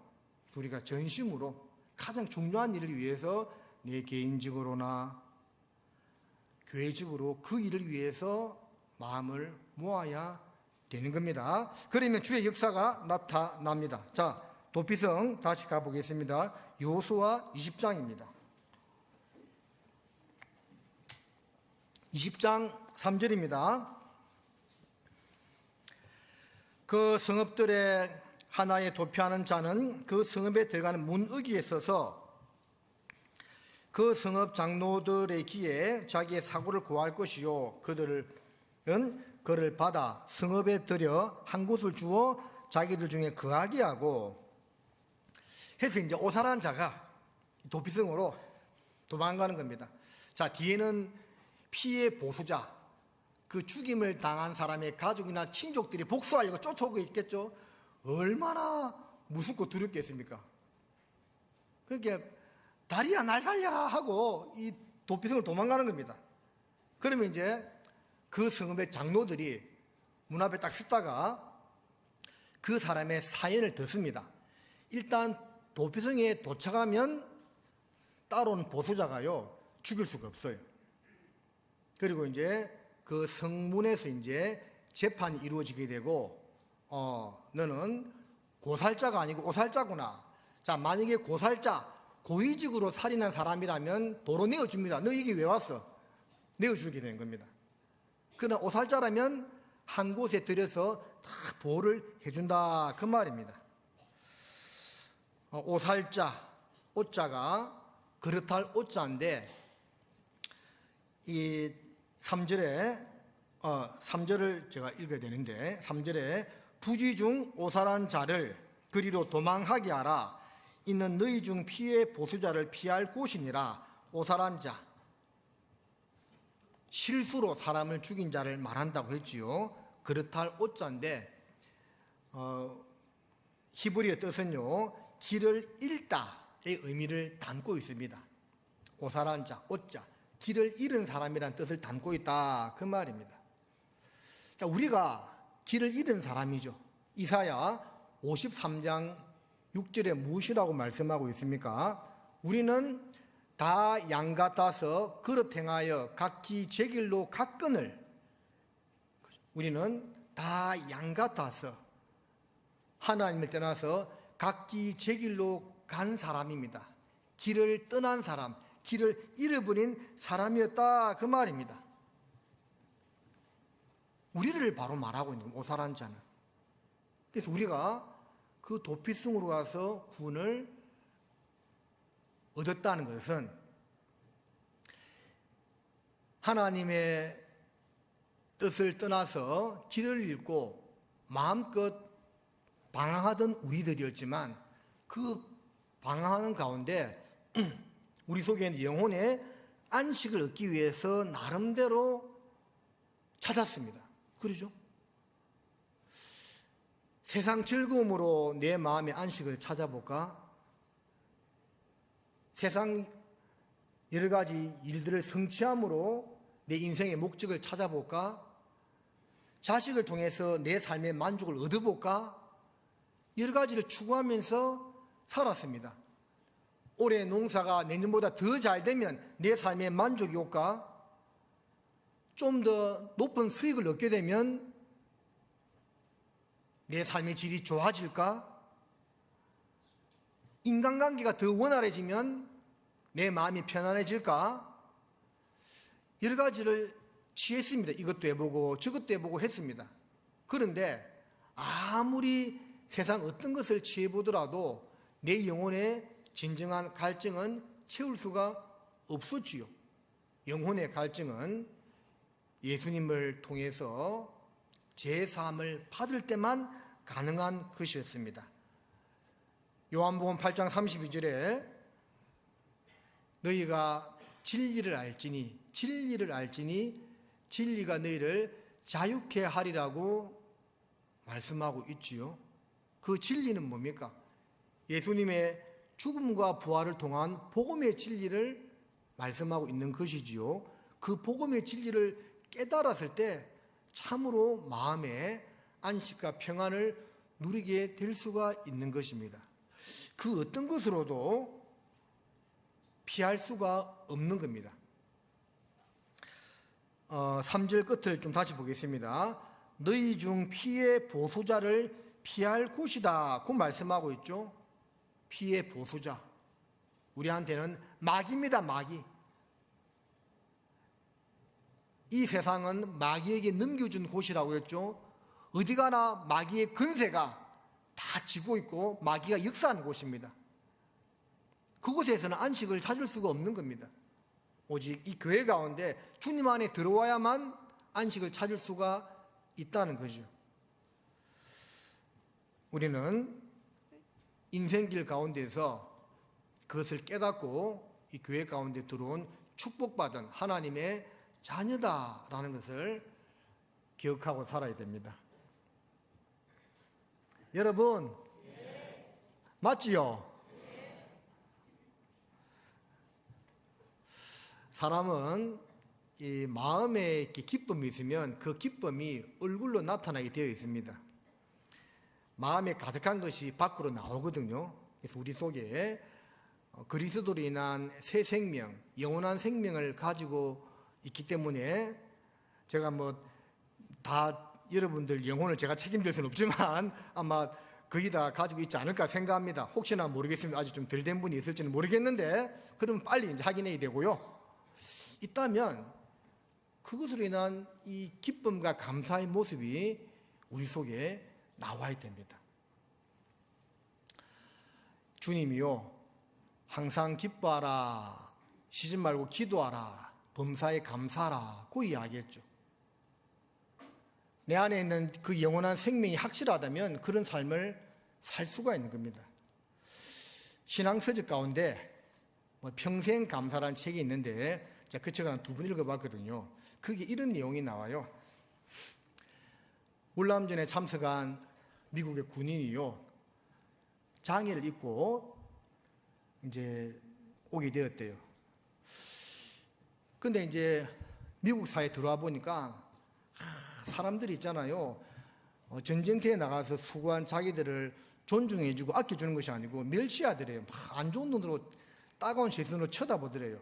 우리가 전심으로 가장 중요한 일을 위해서 내 개인적으로나 교회적으로 그 일을 위해서 마음을 모아야 되는 겁니다. 그러면 주의 역사가 나타납니다. 자, 도피성 다시 가보겠습니다. 여호수아 20장입니다. 20장 3절입니다. 그 성읍들의 하나에 도피하는 자는 그 성읍에 들어가는 문어기에 서서 그 성읍 장로들의 귀에 자기의 사고를 고할 것이요 그들은 그를 받아 성읍에 들여 한 곳을 주어 자기들 중에 거하게 하고 해서 이제 오살한 자가 도피성으로 도망가는 겁니다. 자, 뒤에는 피해 보수자, 그 죽임을 당한 사람의 가족이나 친족들이 복수하려고 쫓아오고 있겠죠. 얼마나 무섭고 두렵겠습니까? 그렇게 다리야 날 살려라 하고 이 도피성을 도망가는 겁니다. 그러면 이제 그 성읍의 장로들이 문 앞에 딱 섰다가 그 사람의 사연을 듣습니다. 일단 도피성에 도착하면 따라온 보수자가요 죽일 수가 없어요. 그리고 이제 그 성문에서 이제 재판이 이루어지게 되고 너는 고살자가 아니고 오살자구나. 자, 만약에 고살자 고의적으로 살인한 사람이라면 도로 내어줍니다. 너 여기 왜 왔어? 내어주게 되는 겁니다. 그러나 오살자라면 한 곳에 들여서 다 보호를 해준다 그 말입니다. 오살자, 오자가 그렇다 오자인데 이 3절을 제가 읽어야 되는데 3절에 부지 중 오살한 자를 그리로 도망하게 하라. 이는 너희 중 피해 보수자를 피할 곳이니라. 오살한 자, 실수로 사람을 죽인 자를 말한다고 했지요. 그렇다 오자인데 히브리어 뜻은요 길을 잃다의 의미를 담고 있습니다. 오살한 자, 오자, 길을 잃은 사람이란 뜻을 담고 있다 그 말입니다. 자, 우리가 길을 잃은 사람이죠. 이사야 53장 6절에 무엇이라고 말씀하고 있습니까? 우리는 다 양 같아서 그릇 행하여 각기 제 길로 갔거늘. 우리는 다 양 같아서 하나님을 떠나서 각기 제 길로 간 사람입니다. 길을 떠난 사람, 길을 잃어버린 사람이었다 그 말입니다. 우리를 바로 말하고 있는 오살한 자는. 그래서 우리가 그 도피성으로 가서 구원을 얻었다는 것은 하나님의 뜻을 떠나서 길을 잃고 마음껏 방황하던 우리들이었지만 그 방황하는 가운데 우리 속에 영혼의 안식을 얻기 위해서 나름대로 찾았습니다. 그러죠? 세상 즐거움으로 내 마음의 안식을 찾아볼까? 세상 여러 가지 일들을 성취함으로 내 인생의 목적을 찾아볼까? 자식을 통해서 내 삶의 만족을 얻어볼까? 여러 가지를 추구하면서 살았습니다. 올해 농사가 내년보다 더 잘 되면 내 삶에 만족이 올까? 좀 더 높은 수익을 얻게 되면 내 삶의 질이 좋아질까? 인간관계가 더 원활해지면 내 마음이 편안해질까? 여러 가지를 취했습니다. 이것도 해보고 저것도 해보고 했습니다. 그런데 아무리 세상 어떤 것을 취해보더라도 내 영혼의 진정한 갈증은 채울 수가 없었지요. 영혼의 갈증은 예수님을 통해서 제사함을 받을 때만 가능한 것이었습니다. 요한복음 8장 32절에 너희가 진리를 알지니 진리가 너희를 자유케 하리라고 말씀하고 있지요. 그 진리는 뭡니까? 예수님의 죽음과 부활을 통한 복음의 진리를 말씀하고 있는 것이지요. 그 복음의 진리를 깨달았을 때 참으로 마음에 안식과 평안을 누리게 될 수가 있는 것입니다. 그 어떤 것으로도 피할 수가 없는 겁니다. 3절 끝을 좀 다시 보겠습니다. 너희 중 피의 보수자를 피할 곳이다. 그 말씀하고 있죠. 피의 보수자. 우리한테는 마귀입니다. 마귀. 이 세상은 마귀에게 넘겨준 곳이라고 했죠. 어디 가나 마귀의 근세가 다 지고 있고 마귀가 역사하는 곳입니다. 그곳에서는 안식을 찾을 수가 없는 겁니다. 오직 이 교회 가운데 주님 안에 들어와야만 안식을 찾을 수가 있다는 거죠. 우리는 인생길 가운데서 그것을 깨닫고 이 교회 가운데 들어온 축복받은 하나님의 자녀다라는 것을 기억하고 살아야 됩니다. 여러분, 맞지요? 사람은 이 마음에 기쁨이 있으면 그 기쁨이 얼굴로 나타나게 되어 있습니다. 마음에 가득한 것이 밖으로 나오거든요. 그래서 우리 속에 그리스도로 인한 새 생명, 영원한 생명을 가지고 있기 때문에 제가 다 여러분들 영혼을 제가 책임질 수는 없지만 아마 거의 다 가지고 있지 않을까 생각합니다. 혹시나 모르겠습니다. 아직 좀 덜 된 분이 있을지는 모르겠는데 그러면 빨리 이제 확인해야 되고요. 있다면 그것으로 인한 이 기쁨과 감사의 모습이 우리 속에 나와야 됩니다. 주님이요, 항상 기뻐하라, 쉬지 말고 기도하라, 범사에 감사하라, 그 이야기했죠. 내 안에 있는 그 영원한 생명이 확실하다면 그런 삶을 살 수가 있는 겁니다. 신앙서적 가운데 평생 감사라는 책이 있는데 제가 그 책을 한 2번 읽어봤거든요. 그게 이런 내용이 나와요. 울람전에 참석한 미국의 군인이요, 장애를 입고 이제 오게 되었대요. 근데 이제 미국 사회에 들어와 보니까 사람들이 있잖아요. 전쟁터에 나가서 수고한 자기들을 존중해주고 아껴주는 것이 아니고 멸시하더래요. 안 좋은 눈으로 따가운 시선으로 쳐다보더래요.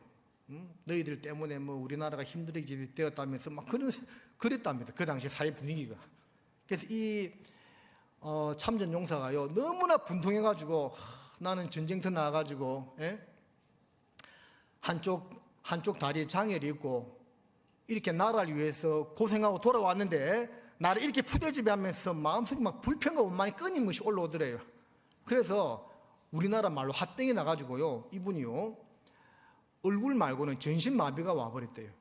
너희들 때문에 우리나라가 힘들게 되었다면서 그랬답니다. 그 당시 사회 분위기가. 그래서 이 참전 용사가요, 너무나 분통해가지고 나는 전쟁터 나가가지고 한쪽 다리에 장애를 입고 이렇게 나라를 위해서 고생하고 돌아왔는데 나를 이렇게 푸대접하면서 마음속에 불평과 원망이 끊임없이 올라오더래요. 그래서 우리나라 말로 핫땡이 나가지고요, 이분이요, 얼굴 말고는 전신마비가 와버렸대요.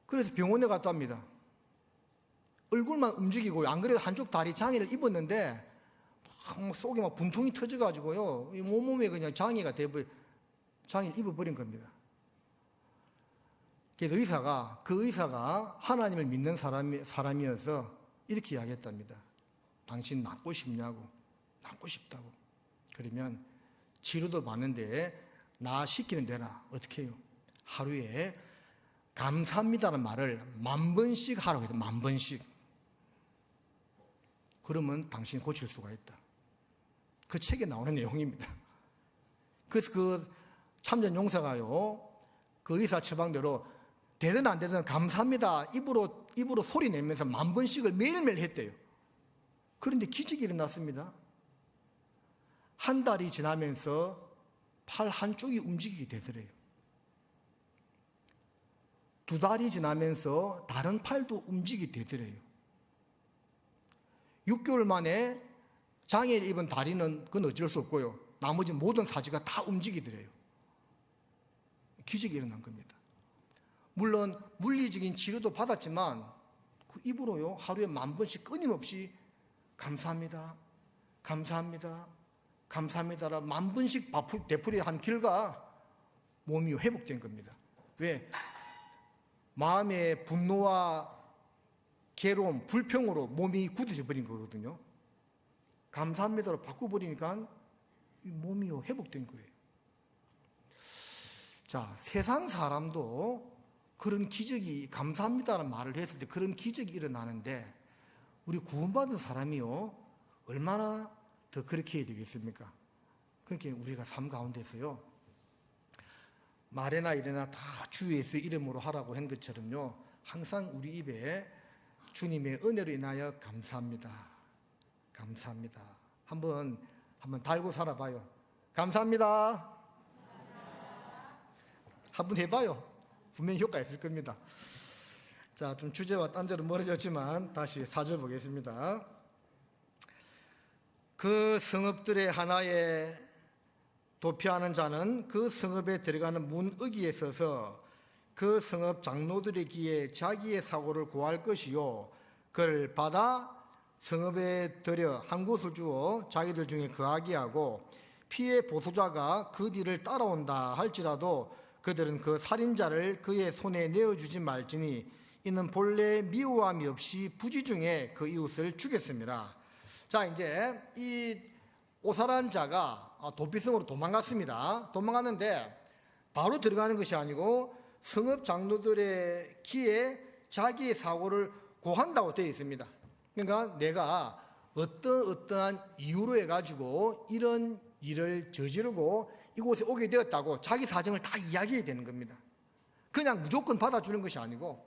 그래서 병원에 갔다 옵니다. 얼굴만 움직이고, 안 그래도 한쪽 다리 장애를 입었는데 속에 분통이 터져가지고요, 이 몸에 그냥 장애가 장애를 입어버린 겁니다. 그래서 그 의사가 하나님을 믿는 사람이어서 이렇게 이야기했답니다. 당신 낫고 싶냐고. 낫고 싶다고. 그러면 치료도 받는데 나 시키는 대로 어떻게 해요? 하루에 감사합니다는 말을 10,000번씩 하라고 해서 10,000번씩. 그러면 당신이 고칠 수가 있다. 그 책에 나오는 내용입니다. 그래서 그 참전 용사가요, 그 의사 처방대로 되든 안 되든 감사합니다 입으로 소리 내면서 10,000번씩을 매일매일 했대요. 그런데 기적이 일어났습니다. 한 달이 지나면서 팔 한쪽이 움직이게 되더래요. 2달이 지나면서 다른 팔도 움직이게 되더래요. 6개월 만에 장애를 입은 다리는 그건 어쩔 수 없고요. 나머지 모든 사지가 다 움직이더래요. 기적이 일어난 겁니다. 물론 물리적인 치료도 받았지만 그 입으로요 하루에 10,000번씩 끊임없이 감사합니다, 감사합니다, 감사합니다라 10,000번씩 되풀이한 결과 몸이 회복된 겁니다. 왜? 마음의 분노와 괴로움, 불평으로 몸이 굳어져 버린 거거든요. 감사합니다로 바꿔버리니까 몸이 회복된 거예요. 자, 세상 사람도 그런 기적이, 감사합니다라는 말을 했을 때 그런 기적이 일어나는데 우리 구원받은 사람이요 얼마나 더 그렇게 해야 되겠습니까? 그러니까 우리가 삶 가운데서요 말이나 이래나 다 주 예수 이름으로 하라고 한 것처럼요 항상 우리 입에 주님의 은혜로 인하여 감사합니다, 감사합니다 한번 달고 살아봐요. 감사합니다. 한번 해봐요. 분명히 효과 있을 겁니다. 자, 좀 주제와 딴 데로 멀어졌지만 다시 4절 보겠습니다. 그 성읍들의 하나에 도피하는 자는 그 성읍에 들어가는 문어기에 서서 그 성읍 장로들의 귀에 자기의 사고를 고할 것이요 그를 받아 성읍에 들여 한 곳을 주어 자기들 중에 거하게 하고 피해 보소자가 그 뒤를 따라온다 할지라도 그들은 그 살인자를 그의 손에 내어주지 말지니 이는 본래 미워함이 없이 부지중에 그 이웃을 죽였습니다. 자, 이제 이 오살한 자가 도피성으로 도망갔습니다. 도망갔는데 바로 들어가는 것이 아니고 성읍 장로들의 귀에 자기의 사고를 고한다고 되어 있습니다. 그러니까 내가 어떠한 이유로 해가지고 이런 일을 저지르고 이곳에 오게 되었다고 자기 사정을 다 이야기해야 되는 겁니다. 그냥 무조건 받아주는 것이 아니고,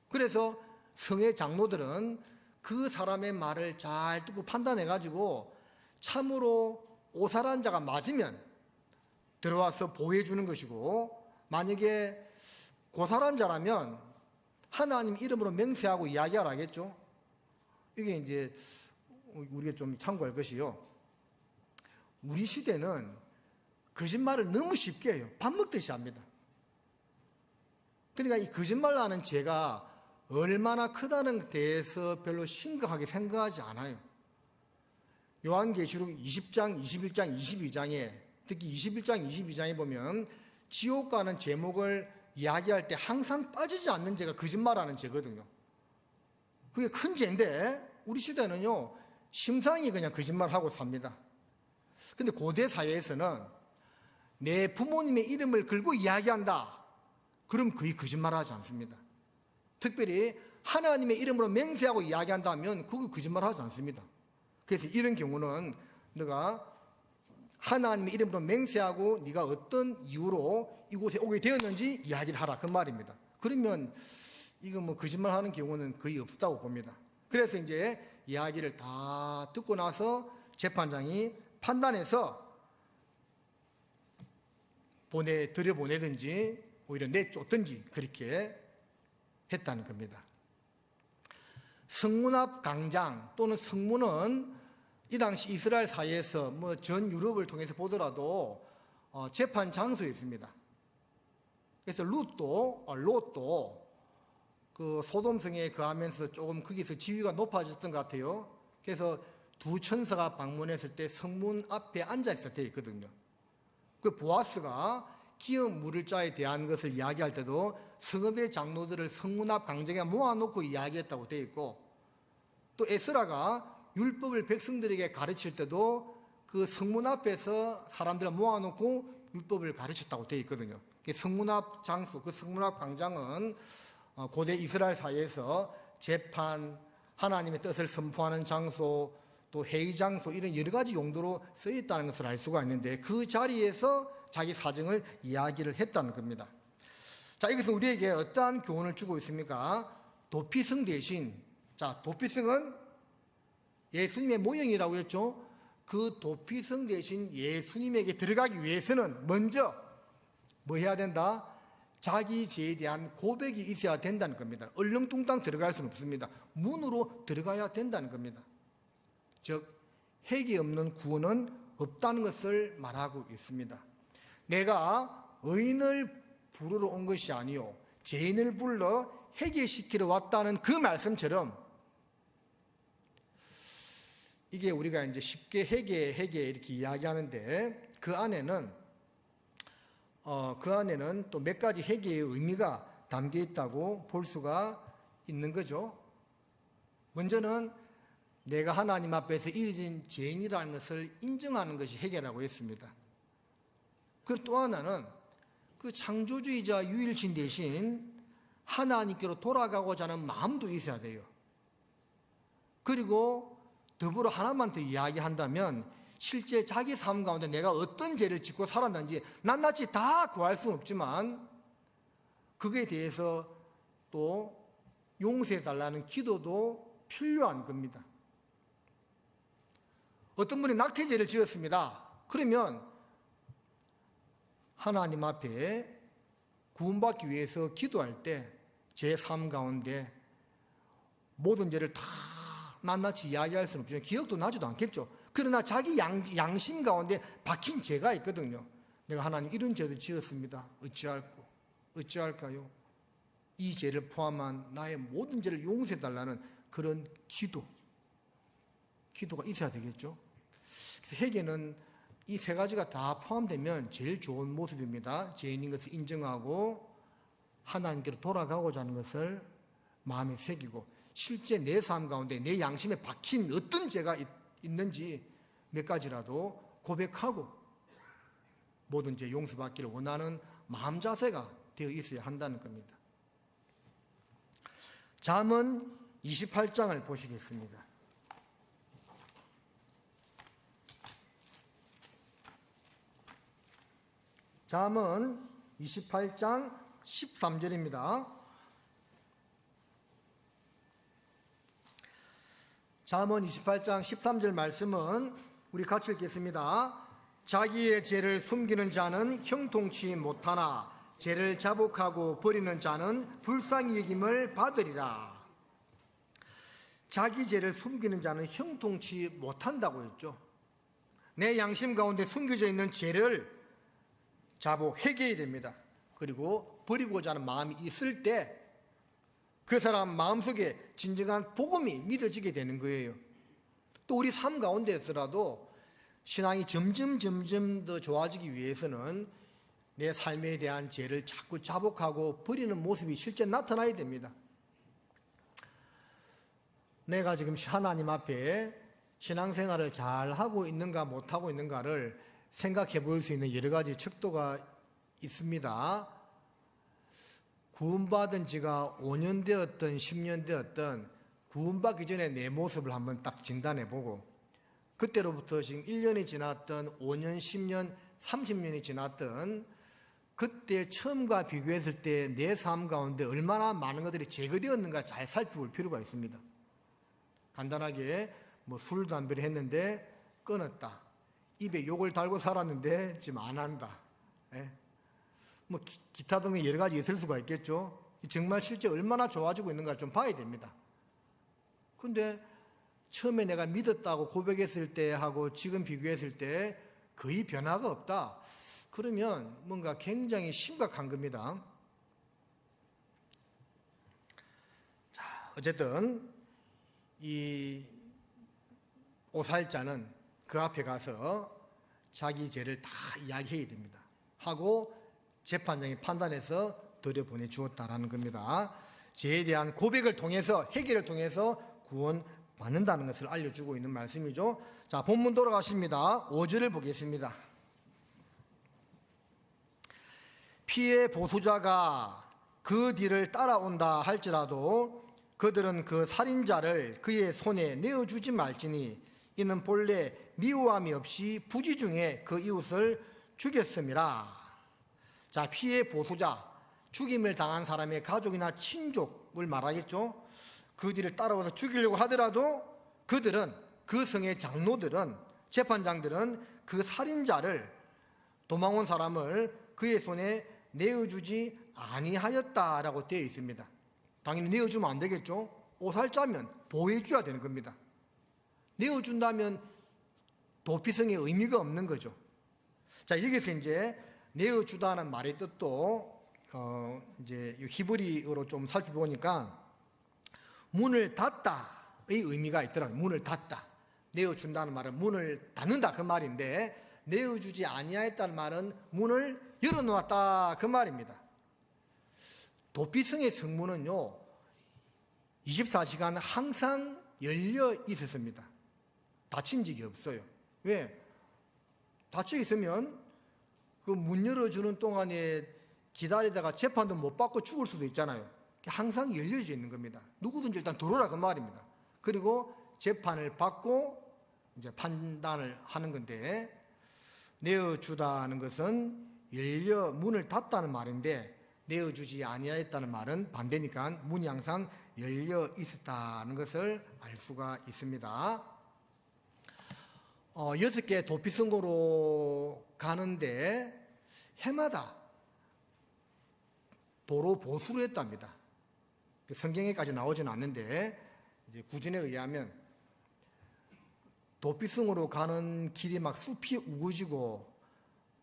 그래서 성의 장로들은 그 사람의 말을 잘 듣고 판단해가지고 참으로 오살한 자가 맞으면 들어와서 보호해주는 것이고, 만약에 고살한 자라면 하나님 이름으로 맹세하고 이야기하라 하겠죠. 이게 이제 우리가 좀 참고할 것이요, 우리 시대는 거짓말을 너무 쉽게 해요. 밥 먹듯이 합니다. 그러니까 이 거짓말 하는 죄가 얼마나 크다는 것에 대해서 별로 심각하게 생각하지 않아요. 요한계시록 20장, 21장, 22장에 특히 21장, 22장에 보면 지옥 가는 제목을 이야기할 때 항상 빠지지 않는 죄가 거짓말하는 죄거든요. 그게 큰 죄인데 우리 시대는요 심상히 그냥 거짓말하고 삽니다. 근데 고대 사회에서는 내 부모님의 이름을 걸고 이야기한다, 그럼 거의 거짓말하지 않습니다. 특별히 하나님의 이름으로 맹세하고 이야기한다면 그거 거짓말하지 않습니다. 그래서 이런 경우는 네가 하나님의 이름으로 맹세하고 네가 어떤 이유로 이곳에 오게 되었는지 이야기를 하라, 그 말입니다. 그러면 이거 뭐 거짓말하는 경우는 거의 없다고 봅니다. 그래서 이제 이야기를 다 듣고 나서 재판장이 판단해서 들여보내든지 오히려 내쫓든지 그렇게 했다는 겁니다. 성문 앞 광장 또는 성문은 이 당시 이스라엘 사이에서 뭐 전 유럽을 통해서 보더라도 재판 장소였습니다. 그래서 롯도 그 소돔성에 거하면서 조금 거기서 지위가 높아졌던 것 같아요. 그래서 두 천사가 방문했을 때 성문 앞에 앉아 있어 되어 있거든요. 그 보아스가 기업 물을 자에 대한 것을 이야기할 때도 성읍의 장로들을 성문 앞 광장에 모아놓고 이야기했다고 되어 있고, 또 에스라가 율법을 백성들에게 가르칠 때도 그 성문 앞에서 사람들을 모아놓고 율법을 가르쳤다고 되어 있거든요. 성문 앞 장소, 그 성문 앞 광장은 고대 이스라엘 사이에서 재판, 하나님의 뜻을 선포하는 장소, 또 회의 장소, 이런 여러 가지 용도로 쓰였다는 것을 알 수가 있는데, 그 자리에서 자기 사정을 이야기를 했다는 겁니다. 자, 이것은 우리에게 어떠한 교훈을 주고 있습니까? 도피성 대신, 자, 도피성은 예수님의 모형이라고 했죠. 그 도피성 대신 예수님에게 들어가기 위해서는 먼저 뭐 해야 된다? 자기 죄에 대한 고백이 있어야 된다는 겁니다. 얼렁뚱땅 들어갈 수는 없습니다. 문으로 들어가야 된다는 겁니다. 즉 회개 없는 구원은 없다는 것을 말하고 있습니다. 내가 의인을 부르러 온 것이 아니요 죄인을 불러 회개시키러 왔다는 그 말씀처럼, 이게 우리가 이제 쉽게 회개 이렇게 이야기하는데, 그 안에는 또 몇 가지 회개의 의미가 담겨 있다고 볼 수가 있는 거죠. 먼저는 내가 하나님 앞에서 이르진 죄인이라는 것을 인정하는 것이 회개라고 했습니다. 그리고 또 하나는 그 창조주의자 유일신 대신 하나님께로 돌아가고자 하는 마음도 있어야 돼요. 그리고 더불어 하나만 더 이야기한다면, 실제 자기 삶 가운데 내가 어떤 죄를 짓고 살았는지 낱낱이 다 구할 수는 없지만 그거에 대해서 또 용서해달라는 기도도 필요한 겁니다. 어떤 분이 낙태죄를 지었습니다. 그러면 하나님 앞에 구원받기 위해서 기도할 때 제 삶 가운데 모든 죄를 다 낱낱이 이야기할 수는 없죠. 기억도 나지도 않겠죠. 그러나 자기 양심 가운데 박힌 죄가 있거든요. 내가 하나님 이런 죄를 지었습니다. 어찌할까요? 이 죄를 포함한 나의 모든 죄를 용서해달라는 그런 기도가 있어야 되겠죠. 그래서 회개는 이 세 가지가 다 포함되면 제일 좋은 모습입니다. 죄인인 것을 인정하고 하나님께로 돌아가고자 하는 것을 마음에 새기고, 실제 내 삶 가운데 내 양심에 박힌 어떤 죄가 있는지 몇 가지라도 고백하고 모든 죄 용서받기를 원하는 마음 자세가 되어 있어야 한다는 겁니다. 잠언 28장을 보시겠습니다. 잠언 28장 13절입니다. 잠언 28장 13절 말씀은 우리 같이 읽겠습니다. 자기의 죄를 숨기는 자는 형통치 못하나 죄를 자복하고 버리는 자는 불쌍히 여김을 받으리라. 자기 죄를 숨기는 자는 형통치 못한다고 했죠. 내 양심 가운데 숨겨져 있는 죄를 회개해야 됩니다. 그리고 버리고자 하는 마음이 있을 때 그 사람 마음속에 진정한 복음이 믿어지게 되는 거예요. 또 우리 삶 가운데서라도 신앙이 점점 더 좋아지기 위해서는 내 삶에 대한 죄를 자꾸 자복하고 버리는 모습이 실제 나타나야 됩니다. 내가 지금 하나님 앞에 신앙생활을 잘 하고 있는가 못하고 있는가를 생각해 볼 수 있는 여러 가지 척도가 있습니다. 구원받은 지가 5년 되었든 10년 되었든 구원받기 전에 내 모습을 한번 딱 진단해 보고, 그때로부터 지금 1년이 지났든 5년, 10년, 30년이 지났든 그때 처음과 비교했을 때 내 삶 가운데 얼마나 많은 것들이 제거되었는가 잘 살펴볼 필요가 있습니다. 간단하게 술, 담배를 했는데 끊었다. 입에 욕을 달고 살았는데 지금 안 한다. 기타 등의 여러 가지 있을 수가 있겠죠. 정말 실제 얼마나 좋아지고 있는가 좀 봐야 됩니다. 근데 처음에 내가 믿었다고 고백했을 때하고 지금 비교했을 때 거의 변화가 없다. 그러면 뭔가 굉장히 심각한 겁니다. 자, 어쨌든 이 오살자는 그 앞에 가서 자기 죄를 다 이야기해야 됩니다. 하고 재판장이 판단해서 들여보내 주었다라는 겁니다. 죄에 대한 고백을 통해서, 회개를 통해서 구원받는다는 것을 알려주고 있는 말씀이죠. 자, 본문 돌아가십니다. 5절을 보겠습니다. 피의 보수자가 그 뒤를 따라온다 할지라도 그들은 그 살인자를 그의 손에 내어주지 말지니 이는 본래 미워함이 없이 부지 중에 그 이웃을 죽였음이라. 자, 피해 보수자, 죽임을 당한 사람의 가족이나 친족을 말하겠죠. 그 뒤를 따라와서 죽이려고 하더라도 그들은, 그 성의 장로들은, 재판장들은 그 살인자를, 도망온 사람을 그의 손에 내어주지 아니하였다라고 되어 있습니다. 당연히 내어주면 안 되겠죠. 오살자면 보호해줘야 되는 겁니다. 내어준다면 도피성의 의미가 없는 거죠. 자, 여기서 이제 내어주다는 말의 뜻도 이제 히브리어로 좀 살펴보니까 문을 닫다의 의미가 있더라고요. 문을 닫다. 내어준다는 말은 문을 닫는다 그 말인데, 내어주지 아니하였다는 말은 문을 열어놓았다 그 말입니다. 도피성의 성문은요 24시간 항상 열려 있었습니다. 닫힌 적이 없어요. 왜? 닫혀 있으면 그 문 열어주는 동안에 기다리다가 재판도 못 받고 죽을 수도 있잖아요. 항상 열려져 있는 겁니다. 누구든지 일단 들어오라 그 말입니다. 그리고 재판을 받고 이제 판단을 하는 건데, 내어주다는 것은 문을 닫다는 말인데, 내어주지 아니하였다는 말은 반대니까 문이 항상 열려 있었다는 것을 알 수가 있습니다. 6개 도피성으로 가는데 해마다 도로 보수를 했답니다. 성경에까지 나오지는 않는데 이제 구전에 의하면 도피성으로 가는 길이 막 숲이 우거지고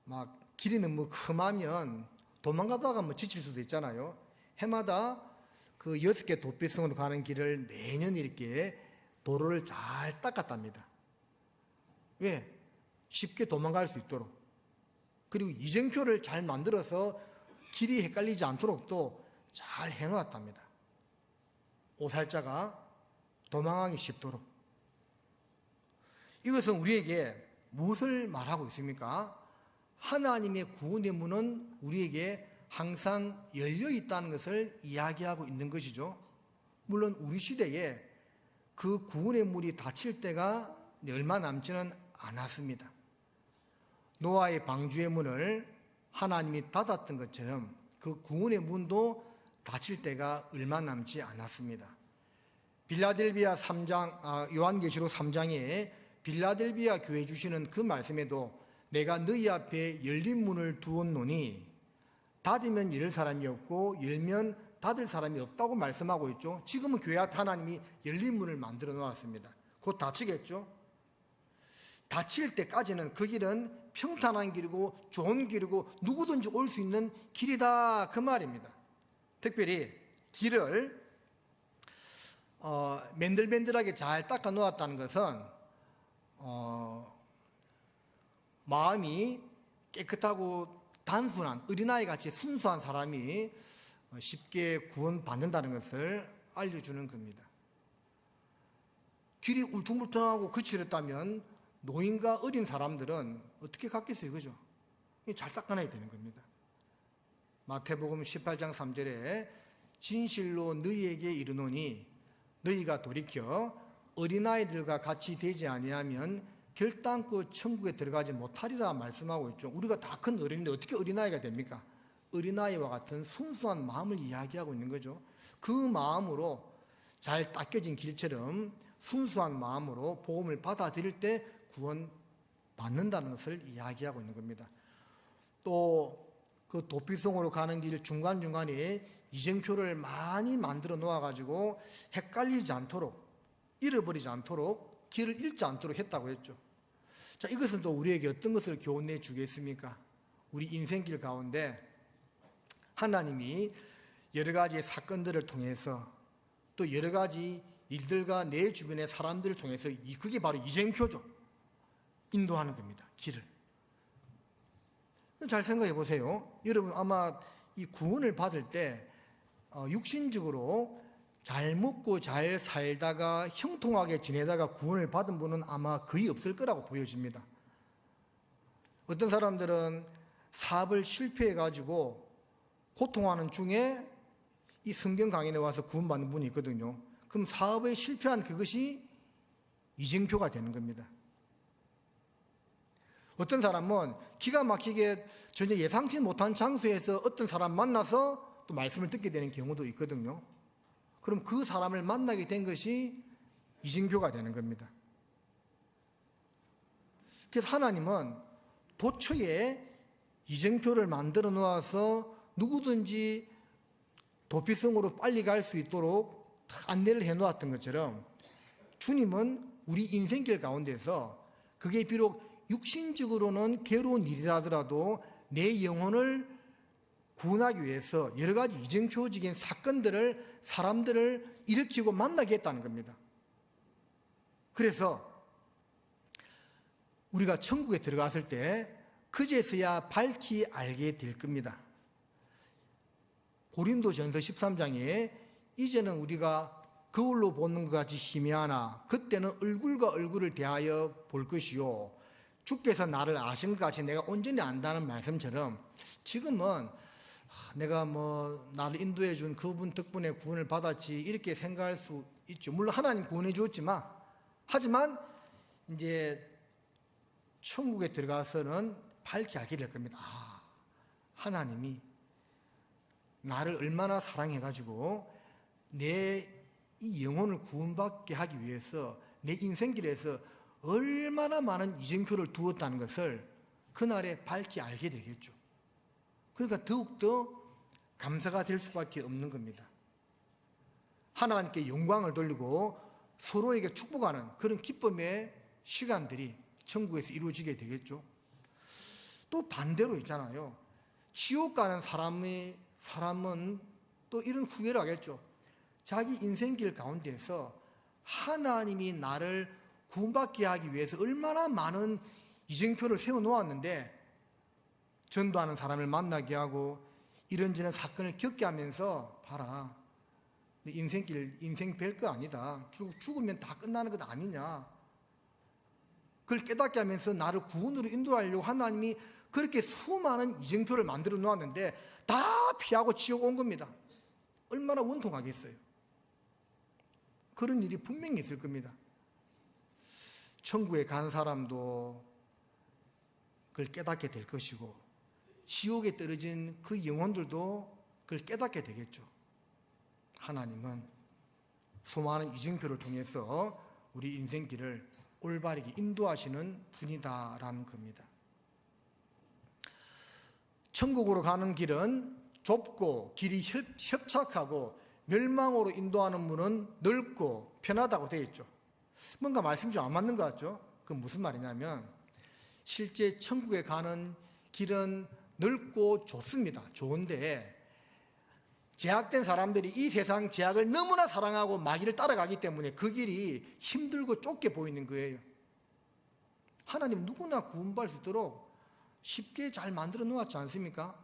막 길이 너무 험하면 도망가다가 뭐 지칠 수도 있잖아요. 해마다 그 6개 도피성으로 가는 길을 매년 이렇게 도로를 잘 닦았답니다. 왜? 쉽게 도망갈 수 있도록. 그리고 이정표를 잘 만들어서 길이 헷갈리지 않도록 또 잘 해놓았답니다. 오살자가 도망하기 쉽도록. 이것은 우리에게 무엇을 말하고 있습니까? 하나님의 구원의 문은 우리에게 항상 열려 있다는 것을 이야기하고 있는 것이죠. 물론 우리 시대에 그 구원의 문이 닫힐 때가 얼마 남지는 않았습니다. 노아의 방주의 문을 하나님이 닫았던 것처럼 그 구원의 문도 닫힐 때가 얼마 남지 않았습니다. 빌라델비아 3장, 요한계시록 3장에 빌라델비아 교회 주시는 그 말씀에도 내가 너희 앞에 열린 문을 두었노니 닫으면 열릴 사람이 없고 열면 닫을 사람이 없다고 말씀하고 있죠. 지금은 교회 앞에 하나님이 열린 문을 만들어 놓았습니다. 곧 닫히겠죠. 닫힐 때까지는 그 길은 평탄한 길이고 좋은 길이고 누구든지 올 수 있는 길이다 그 말입니다. 특별히 길을 맨들맨들하게 잘 닦아 놓았다는 것은 마음이 깨끗하고 단순한 어린아이 같이 순수한 사람이 쉽게 구원받는다는 것을 알려주는 겁니다. 길이 울퉁불퉁하고 거칠었다면 노인과 어린 사람들은 어떻게 갔겠어요, 그죠? 잘 닦아놔야 되는 겁니다. 마태복음 18장 3절에 진실로 너희에게 이르노니 너희가 돌이켜 어린아이들과 같이 되지 아니하면 결단코 천국에 들어가지 못하리라 말씀하고 있죠. 우리가 다 큰 어른인데 어떻게 어린아이가 됩니까? 어린아이와 같은 순수한 마음을 이야기하고 있는 거죠. 그 마음으로 잘 닦여진 길처럼 순수한 마음으로 복음을 받아들일 때 구원 받는다는 것을 이야기하고 있는 겁니다. 또 그 도피성으로 가는 길 중간중간에 이정표를 많이 만들어 놓아가지고 헷갈리지 않도록, 잃어버리지 않도록, 길을 잃지 않도록 했다고 했죠. 자, 이것은 또 우리에게 어떤 것을 교훈해 주겠습니까? 우리 인생길 가운데 하나님이 여러 가지 사건들을 통해서 또 여러 가지 일들과 내 주변의 사람들을 통해서 그게 바로 이정표죠. 인도하는 겁니다. 길을. 잘 생각해 보세요. 여러분 아마 이 구원을 받을 때 육신적으로 잘 먹고 잘 살다가 형통하게 지내다가 구원을 받은 분은 아마 거의 없을 거라고 보여집니다. 어떤 사람들은 사업을 실패해가지고 고통하는 중에 이 성경 강연에 와서 구원받는 분이 있거든요. 그럼 사업에 실패한 그것이 이정표가 되는 겁니다. 어떤 사람은 기가 막히게 전혀 예상치 못한 장소에서 어떤 사람 만나서 또 말씀을 듣게 되는 경우도 있거든요. 그럼 그 사람을 만나게 된 것이 이정표가 되는 겁니다. 그래서 하나님은 도처에 이정표를 만들어 놓아서 누구든지 도피성으로 빨리 갈 수 있도록 안내를 해 놓았던 것처럼 주님은 우리 인생길 가운데서 그게 비록 육신적으로는 괴로운 일이라더라도 내 영혼을 구원하기 위해서 여러 가지 이정표적인 사건들을, 사람들을 일으키고 만나게 했다는 겁니다. 그래서 우리가 천국에 들어갔을 때 그제서야 밝히 알게 될 겁니다. 고린도전서 13장에 이제는 우리가 거울로 보는 것 같이 희미하나 그때는 얼굴과 얼굴을 대하여 볼 것이요 주께서 나를 아신 것 같이 내가 온전히 안다는 말씀처럼 지금은 내가 나를 인도해 준 그분 덕분에 구원을 받았지 이렇게 생각할 수 있죠. 물론 하나님 구원해 주었지만 하지만 이제 천국에 들어가서는 밝히 알게 될 겁니다. 하나님이 나를 얼마나 사랑해가지고 내 이 영혼을 구원받게 하기 위해서 내 인생길에서 얼마나 많은 이정표를 두었다는 것을 그날에 밝히 알게 되겠죠. 그러니까 더욱더 감사가 될 수밖에 없는 겁니다. 하나님께 영광을 돌리고 서로에게 축복하는 그런 기쁨의 시간들이 천국에서 이루어지게 되겠죠. 또 반대로 있잖아요. 지옥 가는 사람은 또 이런 후회를 하겠죠. 자기 인생길 가운데서 하나님이 나를 구원받게 하기 위해서 얼마나 많은 이정표를 세워놓았는데 전도하는 사람을 만나게 하고 이런저런 사건을 겪게 하면서 봐라. 내 인생 별거 아니다. 결국 죽으면 다 끝나는 것 아니냐. 그걸 깨닫게 하면서 나를 구원으로 인도하려고 하나님이 그렇게 수많은 이정표를 만들어 놓았는데 다 피하고 지옥 온 겁니다. 얼마나 원통하겠어요. 그런 일이 분명히 있을 겁니다. 천국에 간 사람도 그걸 깨닫게 될 것이고 지옥에 떨어진 그 영혼들도 그걸 깨닫게 되겠죠. 하나님은 수많은 이정표를 통해서 우리 인생길을 올바르게 인도하시는 분이다라는 겁니다. 천국으로 가는 길은 좁고 길이 협착하고 멸망으로 인도하는 문은 넓고 편하다고 되어 있죠. 뭔가 말씀이 좀 안 맞는 것 같죠? 그건 무슨 말이냐면 실제 천국에 가는 길은 넓고 좋습니다. 좋은데 제약된 사람들이 이 세상 제약을 너무나 사랑하고 마귀를 따라가기 때문에 그 길이 힘들고 좁게 보이는 거예요. 하나님 누구나 구원받을 수 있도록 쉽게 잘 만들어 놓았지 않습니까?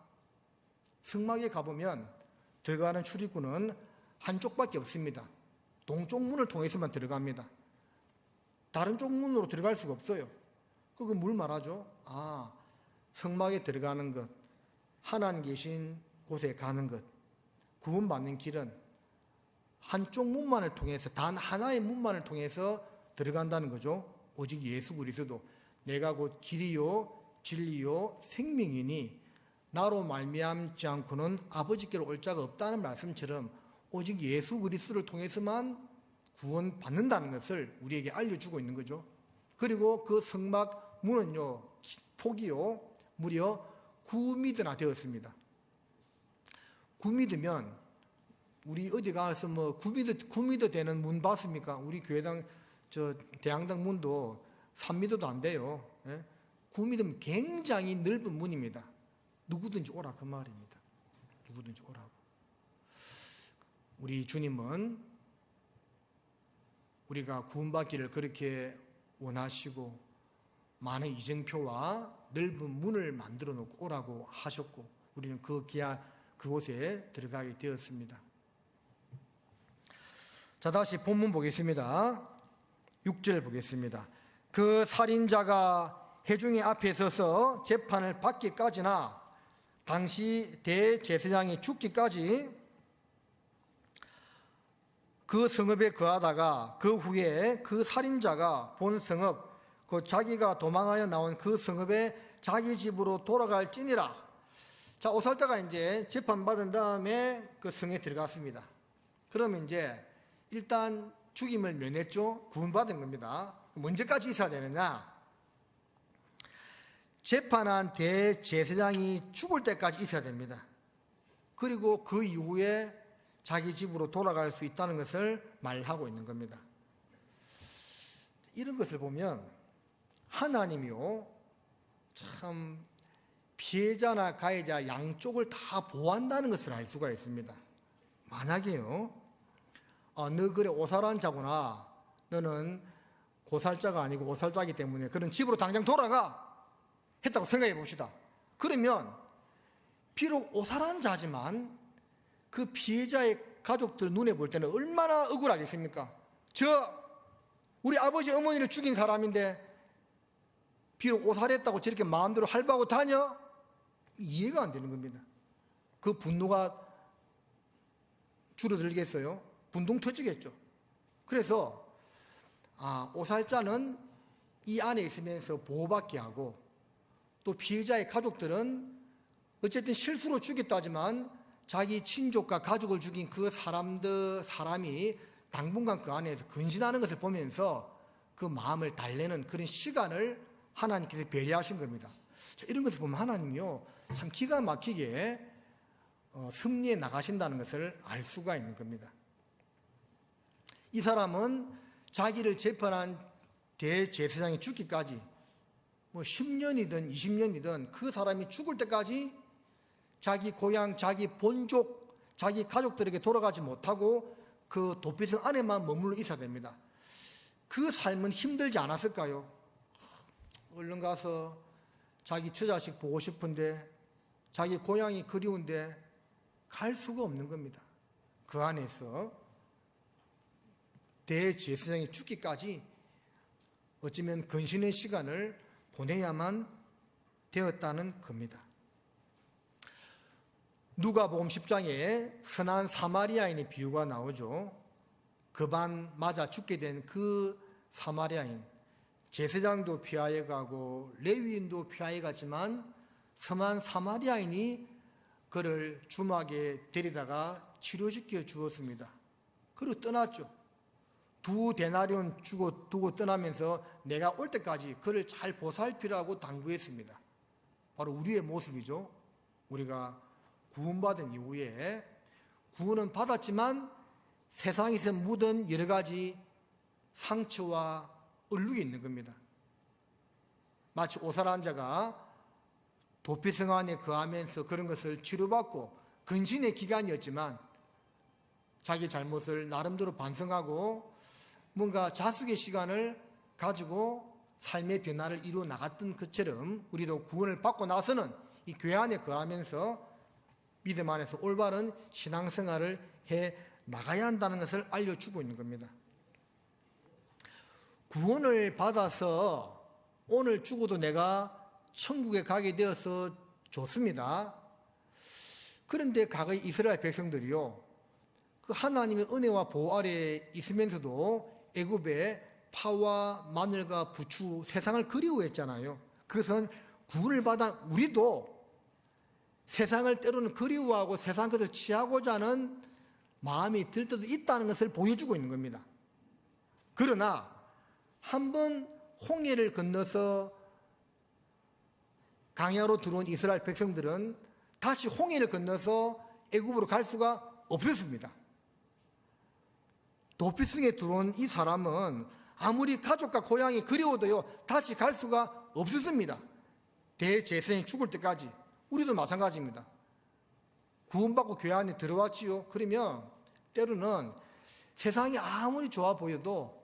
성막에 가보면 들어가는 출입구는 한쪽밖에 없습니다. 동쪽 문을 통해서만 들어갑니다. 다른 쪽 문으로 들어갈 수가 없어요. 그거 뭘 말하죠? 성막에 들어가는 것, 하나님 계신 곳에 가는 것, 구원받는 길은 한쪽 문만을 통해서 단 하나의 문만을 통해서 들어간다는 거죠. 오직 예수 그리스도 내가 곧 길이요 진리요 생명이니 나로 말미암지 않고는 아버지께로 올 자가 없다는 말씀처럼 오직 예수 그리스도를 통해서만 구원받는다는 것을 우리에게 알려주고 있는 거죠. 그리고 그 성막 문은요 폭이요 무려 9미터나 되었습니다. 9미터면 우리 어디 가서 9미터 되는 문 봤습니까? 우리 교회당 대양당 문도 3미터도 안 돼요. 9미터면 굉장히 넓은 문입니다. 누구든지 오라 그 말입니다. 누구든지 오라고. 우리 주님은 우리가 구원받기를 그렇게 원하시고 많은 이정표와 넓은 문을 만들어 놓고 오라고 하셨고 우리는 그곳에 들어가게 되었습니다. 자, 다시 본문 보겠습니다. 6절 보겠습니다. 그 살인자가 회중의 앞에 서서 재판을 받기까지나 당시 대제사장이 죽기까지 그 성읍에 거하다가 그 후에 그 살인자가 본 성읍, 그 자기가 도망하여 나온 그 성읍에 자기 집으로 돌아갈지니라. 자, 오살자가 이제 재판받은 다음에 그 성에 들어갔습니다. 그러면 이제 일단 죽임을 면했죠. 구원받은 겁니다. 언제까지 있어야 되느냐? 재판한 대제사장이 죽을 때까지 있어야 됩니다. 그리고 그 이후에 자기 집으로 돌아갈 수 있다는 것을 말하고 있는 겁니다. 이런 것을 보면 하나님이요, 참 피해자나 가해자 양쪽을 다 보호한다는 것을 알 수가 있습니다. 만약에요, 너 그래 오살한 자구나, 너는 고살자가 아니고 오살자이기 때문에 그런 집으로 당장 돌아가 했다고 생각해 봅시다. 그러면 비록 오살한 자지만 그 피해자의 가족들 눈에 볼 때는 얼마나 억울하겠습니까? 우리 아버지 어머니를 죽인 사람인데 비록 오살했다고 저렇게 마음대로 할바하고 다녀? 이해가 안 되는 겁니다. 그 분노가 줄어들겠어요? 분동 터지겠죠. 그래서 오살자는 이 안에 있으면서 보호받게 하고, 또 피해자의 가족들은 어쨌든 실수로 죽였다 하지만 자기 친족과 가족을 죽인 그 사람이 당분간 그 안에서 근신하는 것을 보면서 그 마음을 달래는 그런 시간을 하나님께서 배려하신 겁니다. 자, 이런 것을 보면 하나님이요, 참 기가 막히게 승리에 나가신다는 것을 알 수가 있는 겁니다. 이 사람은 자기를 재판한 대제사장이 죽기까지 10년이든 20년이든 그 사람이 죽을 때까지 자기 고향, 자기 본족, 자기 가족들에게 돌아가지 못하고 그 도피성 안에만 머물러 있어야 됩니다. 그 삶은 힘들지 않았을까요? 얼른 가서 자기 처자식 보고 싶은데, 자기 고향이 그리운데 갈 수가 없는 겁니다. 그 안에서 대제사장이 죽기까지 어쩌면 근신의 시간을 보내야만 되었다는 겁니다. 누가복음 10장에 선한 사마리아인의 비유가 나오죠. 급한 맞아 죽게 된 그 사마리아인, 제사장도 피하여 가고 레위인도 피하여 갔지만 선한 사마리아인이 그를 주막에 데리다가 치료시켜 주었습니다. 그리고 떠났죠. 2데나리온 두고 떠나면서 내가 올 때까지 그를 잘 보살피라고 당부했습니다. 바로 우리의 모습이죠. 우리가 구원받은 이후에 구원은 받았지만 세상에서 묻은 여러 가지 상처와 얼룩이 있는 겁니다. 마치 오살한 자가 도피성 안에 거하면서 그런 것을 치료받고 근신의 기간이었지만 자기 잘못을 나름대로 반성하고 뭔가 자숙의 시간을 가지고 삶의 변화를 이루어 나갔던 것처럼 우리도 구원을 받고 나서는 이 교회 안에 거하면서 믿음 안에서 올바른 신앙생활을 해 나가야 한다는 것을 알려주고 있는 겁니다. 구원을 받아서 오늘 죽어도 내가 천국에 가게 되어서 좋습니다. 그런데 과거 이스라엘 백성들이요, 그 하나님의 은혜와 보호 아래에 있으면서도 애굽의 파와 마늘과 부추, 세상을 그리워했잖아요. 그것은 구원을 받아 우리도 세상을 때로는 그리워하고 세상 것을 취하고자 하는 마음이 들 때도 있다는 것을 보여주고 있는 겁니다. 그러나 한번 홍해를 건너서 강야로 들어온 이스라엘 백성들은 다시 홍해를 건너서 애굽으로 갈 수가 없었습니다. 도피성에 들어온 이 사람은 아무리 가족과 고향이 그리워도요, 다시 갈 수가 없었습니다. 대제사장이 죽을 때까지. 우리도 마찬가지입니다. 구원받고 교회 안에 들어왔지요. 그러면 때로는 세상이 아무리 좋아 보여도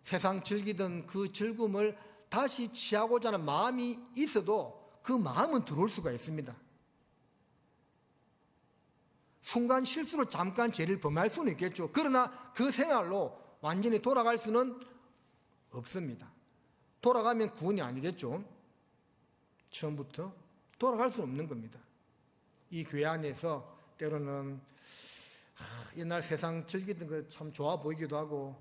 세상 즐기던 그 즐거움을 다시 취하고자 하는 마음이 있어도 그 마음은 들어올 수가 있습니다. 순간 실수로 잠깐 죄를 범할 수는 있겠죠. 그러나 그 생활로 완전히 돌아갈 수는 없습니다. 돌아가면 구원이 아니겠죠. 처음부터 돌아갈 수는 없는 겁니다. 이 교회 안에서 때로는 옛날 세상 즐기던 거 참 좋아 보이기도 하고,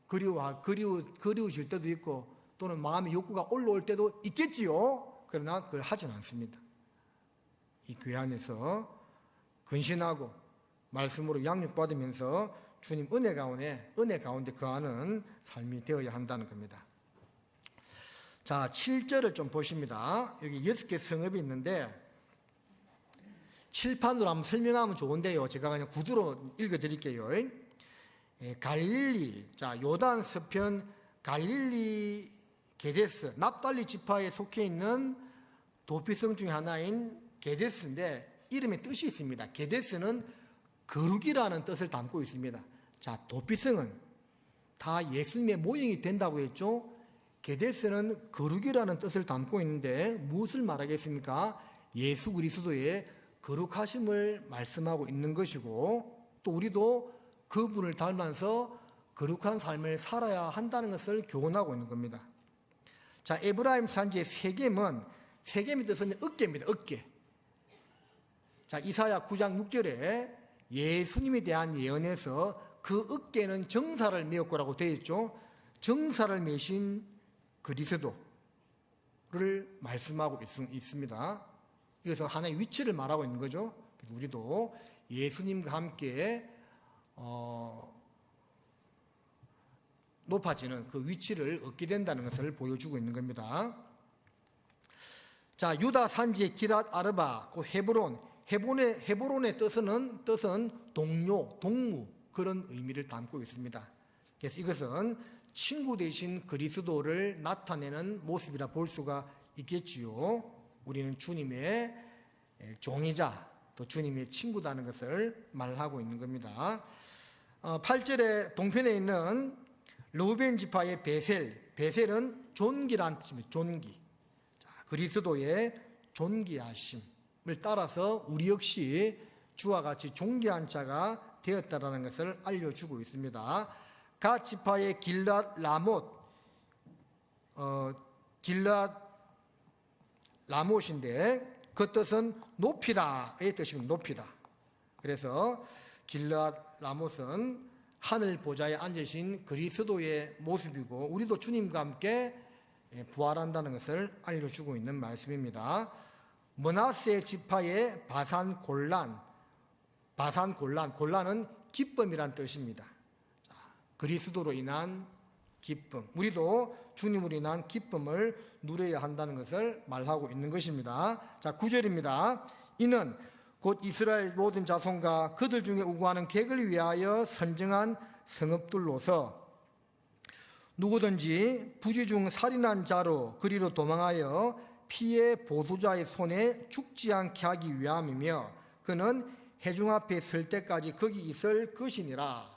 그리우실 때도 있고, 또는 마음의 욕구가 올라올 때도 있겠지요. 그러나 그걸 하진 않습니다. 이 교회 안에서 근신하고 말씀으로 양육받으면서 주님 은혜 가운데 거하는 삶이 되어야 한다는 겁니다. 자, 7절을 좀 보십니다. 여기 6개 성읍이 있는데 칠판으로 한번 설명하면 좋은데요. 제가 그냥 구두로 읽어드릴게요. 갈릴리, 자, 요단 서편 갈릴리 게데스, 납달리 지파에 속해 있는 도피성 중에 하나인 게데스인데 이름의 뜻이 있습니다. 게데스는 거룩이라는 뜻을 담고 있습니다. 자, 도피성은 다 예수님의 모형이 된다고 했죠. 게데스는 거룩이라는 뜻을 담고 있는데 무엇을 말하겠습니까? 예수 그리스도의 거룩하심을 말씀하고 있는 것이고, 또 우리도 그분을 닮아서 거룩한 삶을 살아야 한다는 것을 교훈하고 있는 겁니다. 자, 에브라임 산지의 세겜의 뜻은 어깨입니다. 어깨. 자, 이사야 9장 6절에 예수님에 대한 예언에서 그 어깨는 정사를 메었고라고 되어 있죠. 정사를 메신 그리스도를 말씀하고 있습니다. 그래서 하나의 위치를 말하고 있는 거죠. 우리도 예수님과 함께 높아지는 그 위치를 얻게 된다는 것을 보여주고 있는 겁니다. 자, 유다 산지의 기랏 아르바, 그 헤브론의 뜻은 동료, 동무, 그런 의미를 담고 있습니다. 그래서 이것은 친구 되신 그리스도를 나타내는 모습이라 볼 수가 있겠지요. 우리는 주님의 종이자 또 주님의 친구다는 것을 말하고 있는 겁니다. 8절에 동편에 있는 르우벤 지파의 베셀은 존귀란 뜻입니다. 존귀. 자, 그리스도의 존귀하심을 따라서 우리 역시 주와 같이 존귀한 자가 되었다라는 것을 알려주고 있습니다. 갓 지파의 길랏 라못인데 그 뜻은 높이다의 뜻입니다. 높이다. 그래서 길랏 라못은 하늘 보좌에 앉으신 그리스도의 모습이고, 우리도 주님과 함께 부활한다는 것을 알려주고 있는 말씀입니다. 므낫세 지파의 골란은 기쁨이란 뜻입니다. 그리스도로 인한 기쁨, 우리도 주님으로 인한 기쁨을 누려야 한다는 것을 말하고 있는 것입니다. 자, 9절입니다. 이는 곧 이스라엘 모든 자손과 그들 중에 우구하는 객을 위하여 선정한 성읍들로서 누구든지 부지 중 살인한 자로 그리로 도망하여 피해 보수자의 손에 죽지 않게 하기 위함이며 그는 회중 앞에 설 때까지 거기 있을 것이니라.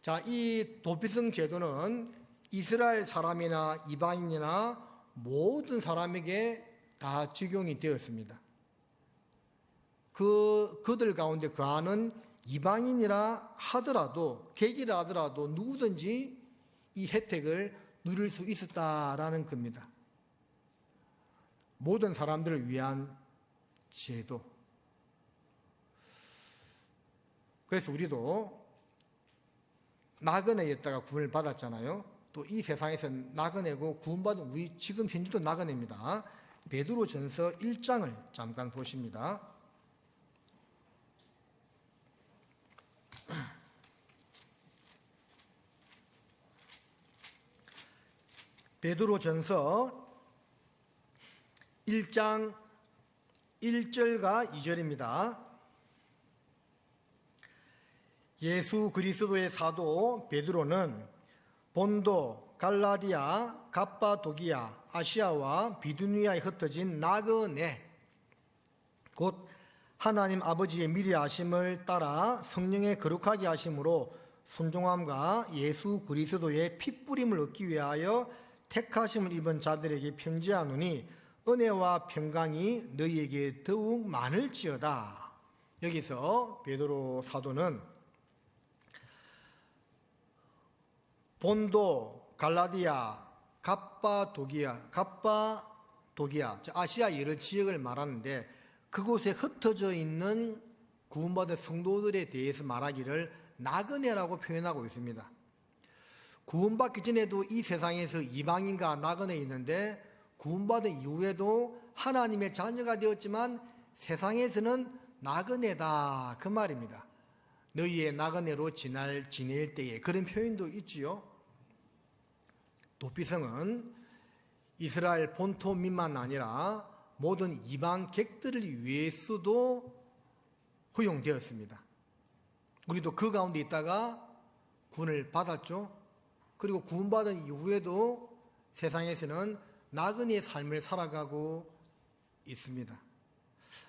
자, 이 도피성 제도는 이스라엘 사람이나 이방인이나 모든 사람에게 다 적용이 되었습니다. 그들 가운데 거하는 이방인이라 하더라도, 객이라 하더라도 누구든지 이 혜택을 누릴 수 있었다라는 겁니다. 모든 사람들을 위한 제도. 그래서 우리도 나그네였다가 구원을 받았잖아요. 또 이 세상에서 나그네고 구원받은 우리 지금 현재도 나그네입니다. 베드로전서 1장을 잠깐 보십니다. 베드로전서 1장 1절과 2절입니다. 예수 그리스도의 사도 베드로는 본도, 갈라디아, 갑바도기아, 아시아와 비두니아에 흩어진 나그네, 곧 하나님 아버지의 미리 하심을 따라 성령의 거룩하게 하심으로 순종함과 예수 그리스도의 핏부림을 얻기 위하여 택하심을 입은 자들에게 편지하노니 은혜와 평강이 너희에게 더욱 많을지어다. 여기서 베드로 사도는 본도, 갈라디아, 갑바도기아, 아시아 여러 지역을 말하는데 그곳에 흩어져 있는 구원받은 성도들에 대해서 말하기를 나그네라고 표현하고 있습니다. 구원받기 전에도 이 세상에서 이방인과 나그네 있는데 구원받은 이후에도 하나님의 자녀가 되었지만 세상에서는 나그네다 그 말입니다. 너희의 나그네로 지낼 때에 그런 표현도 있지요. 도피성은 이스라엘 본토민만 아니라 모든 이방객들을 위해서도 허용되었습니다. 우리도 그 가운데 있다가 구원을 받았죠. 그리고 구원받은 이후에도 세상에서는 나그네의 삶을 살아가고 있습니다.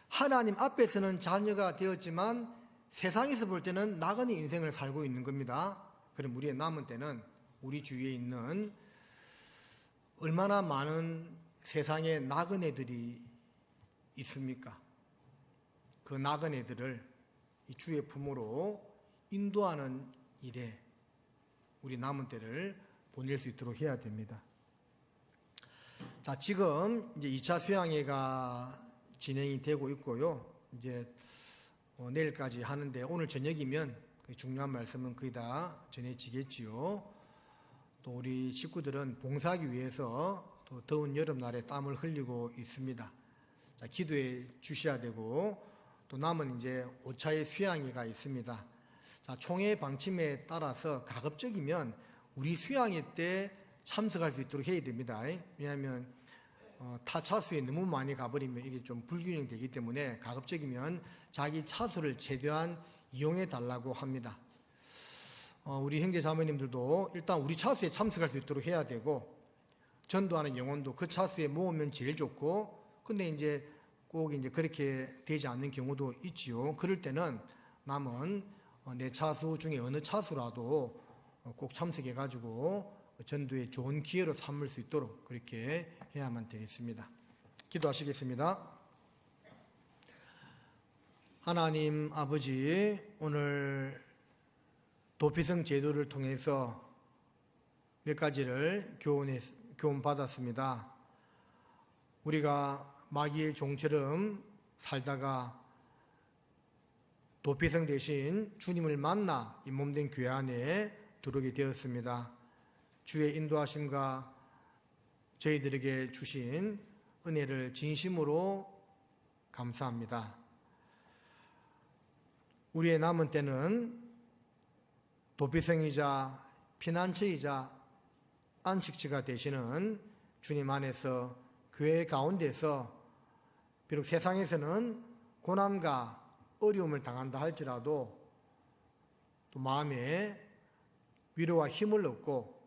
하나님 앞에서는 자녀가 되었지만 세상에서 볼 때는 나그네 인생을 살고 있는 겁니다. 그럼 우리의 남은 때는 우리 주위에 있는 얼마나 많은 세상의 나그네들이 있습니까? 그 나그네들을 이 주의 품으로 인도하는 일에 우리 남은 때를 보낼 수 있도록 해야 됩니다. 자, 지금 이제 2차 수양회가 진행이 되고 있고요. 이제 내일까지 하는데 오늘 저녁이면 중요한 말씀은 거의 다 전해지겠지요. 또 우리 식구들은 봉사하기 위해서 또 더운 여름날에 땀을 흘리고 있습니다. 자, 기도해 주셔야 되고 또 남은 이제 5차의 수양회가 있습니다. 자, 총회 방침에 따라서 가급적이면 우리 수양회 때 참석할 수 있도록 해야 됩니다. 왜냐하면 타 차수에 너무 많이 가버리면 이게 좀 불균형되기 때문에 가급적이면 자기 차수를 최대한 이용해 달라고 합니다. 우리 형제 자매님들도 일단 우리 차수에 참석할 수 있도록 해야 되고 전도하는 영혼도 그 차수에 모으면 제일 좋고 근데 이제 꼭 이제 그렇게 되지 않는 경우도 있지요. 그럴 때는 남은 내 차수 중에 어느 차수라도 꼭 참석해 가지고 전도의 좋은 기회로 삼을 수 있도록 그렇게 해야만 되겠습니다. 기도하시겠습니다. 하나님 아버지, 오늘 도피성 제도를 통해서 몇 가지를 교훈받았습니다. 우리가 마귀의 종처럼 살다가 도피성 대신 주님을 만나 이 몸된 교회 안에 들어오게 되었습니다. 주의 인도하심과 저희들에게 주신 은혜를 진심으로 감사합니다. 우리의 남은 때는 도피성이자 피난처이자 안식처가 되시는 주님 안에서 교회 가운데서 비록 세상에서는 고난과 어려움을 당한다 할지라도 또 마음에 위로와 힘을 얻고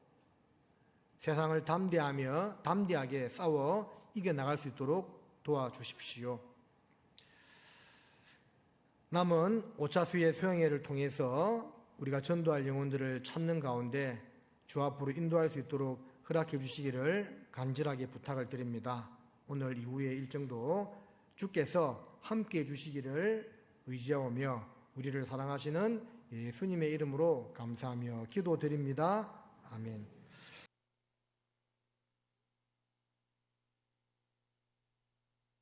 세상을 담대하게 싸워 이겨나갈 수 있도록 도와주십시오. 남은 5차 수의 수양회를 통해서 우리가 전도할 영혼들을 찾는 가운데 주 앞으로 인도할 수 있도록 허락해 주시기를 간절하게 부탁을 드립니다. 오늘 이후의 일정도 주께서 함께해 주시기를 의지하오며 우리를 사랑하시는 예수님의 이름으로 감사하며 기도드립니다. 아멘.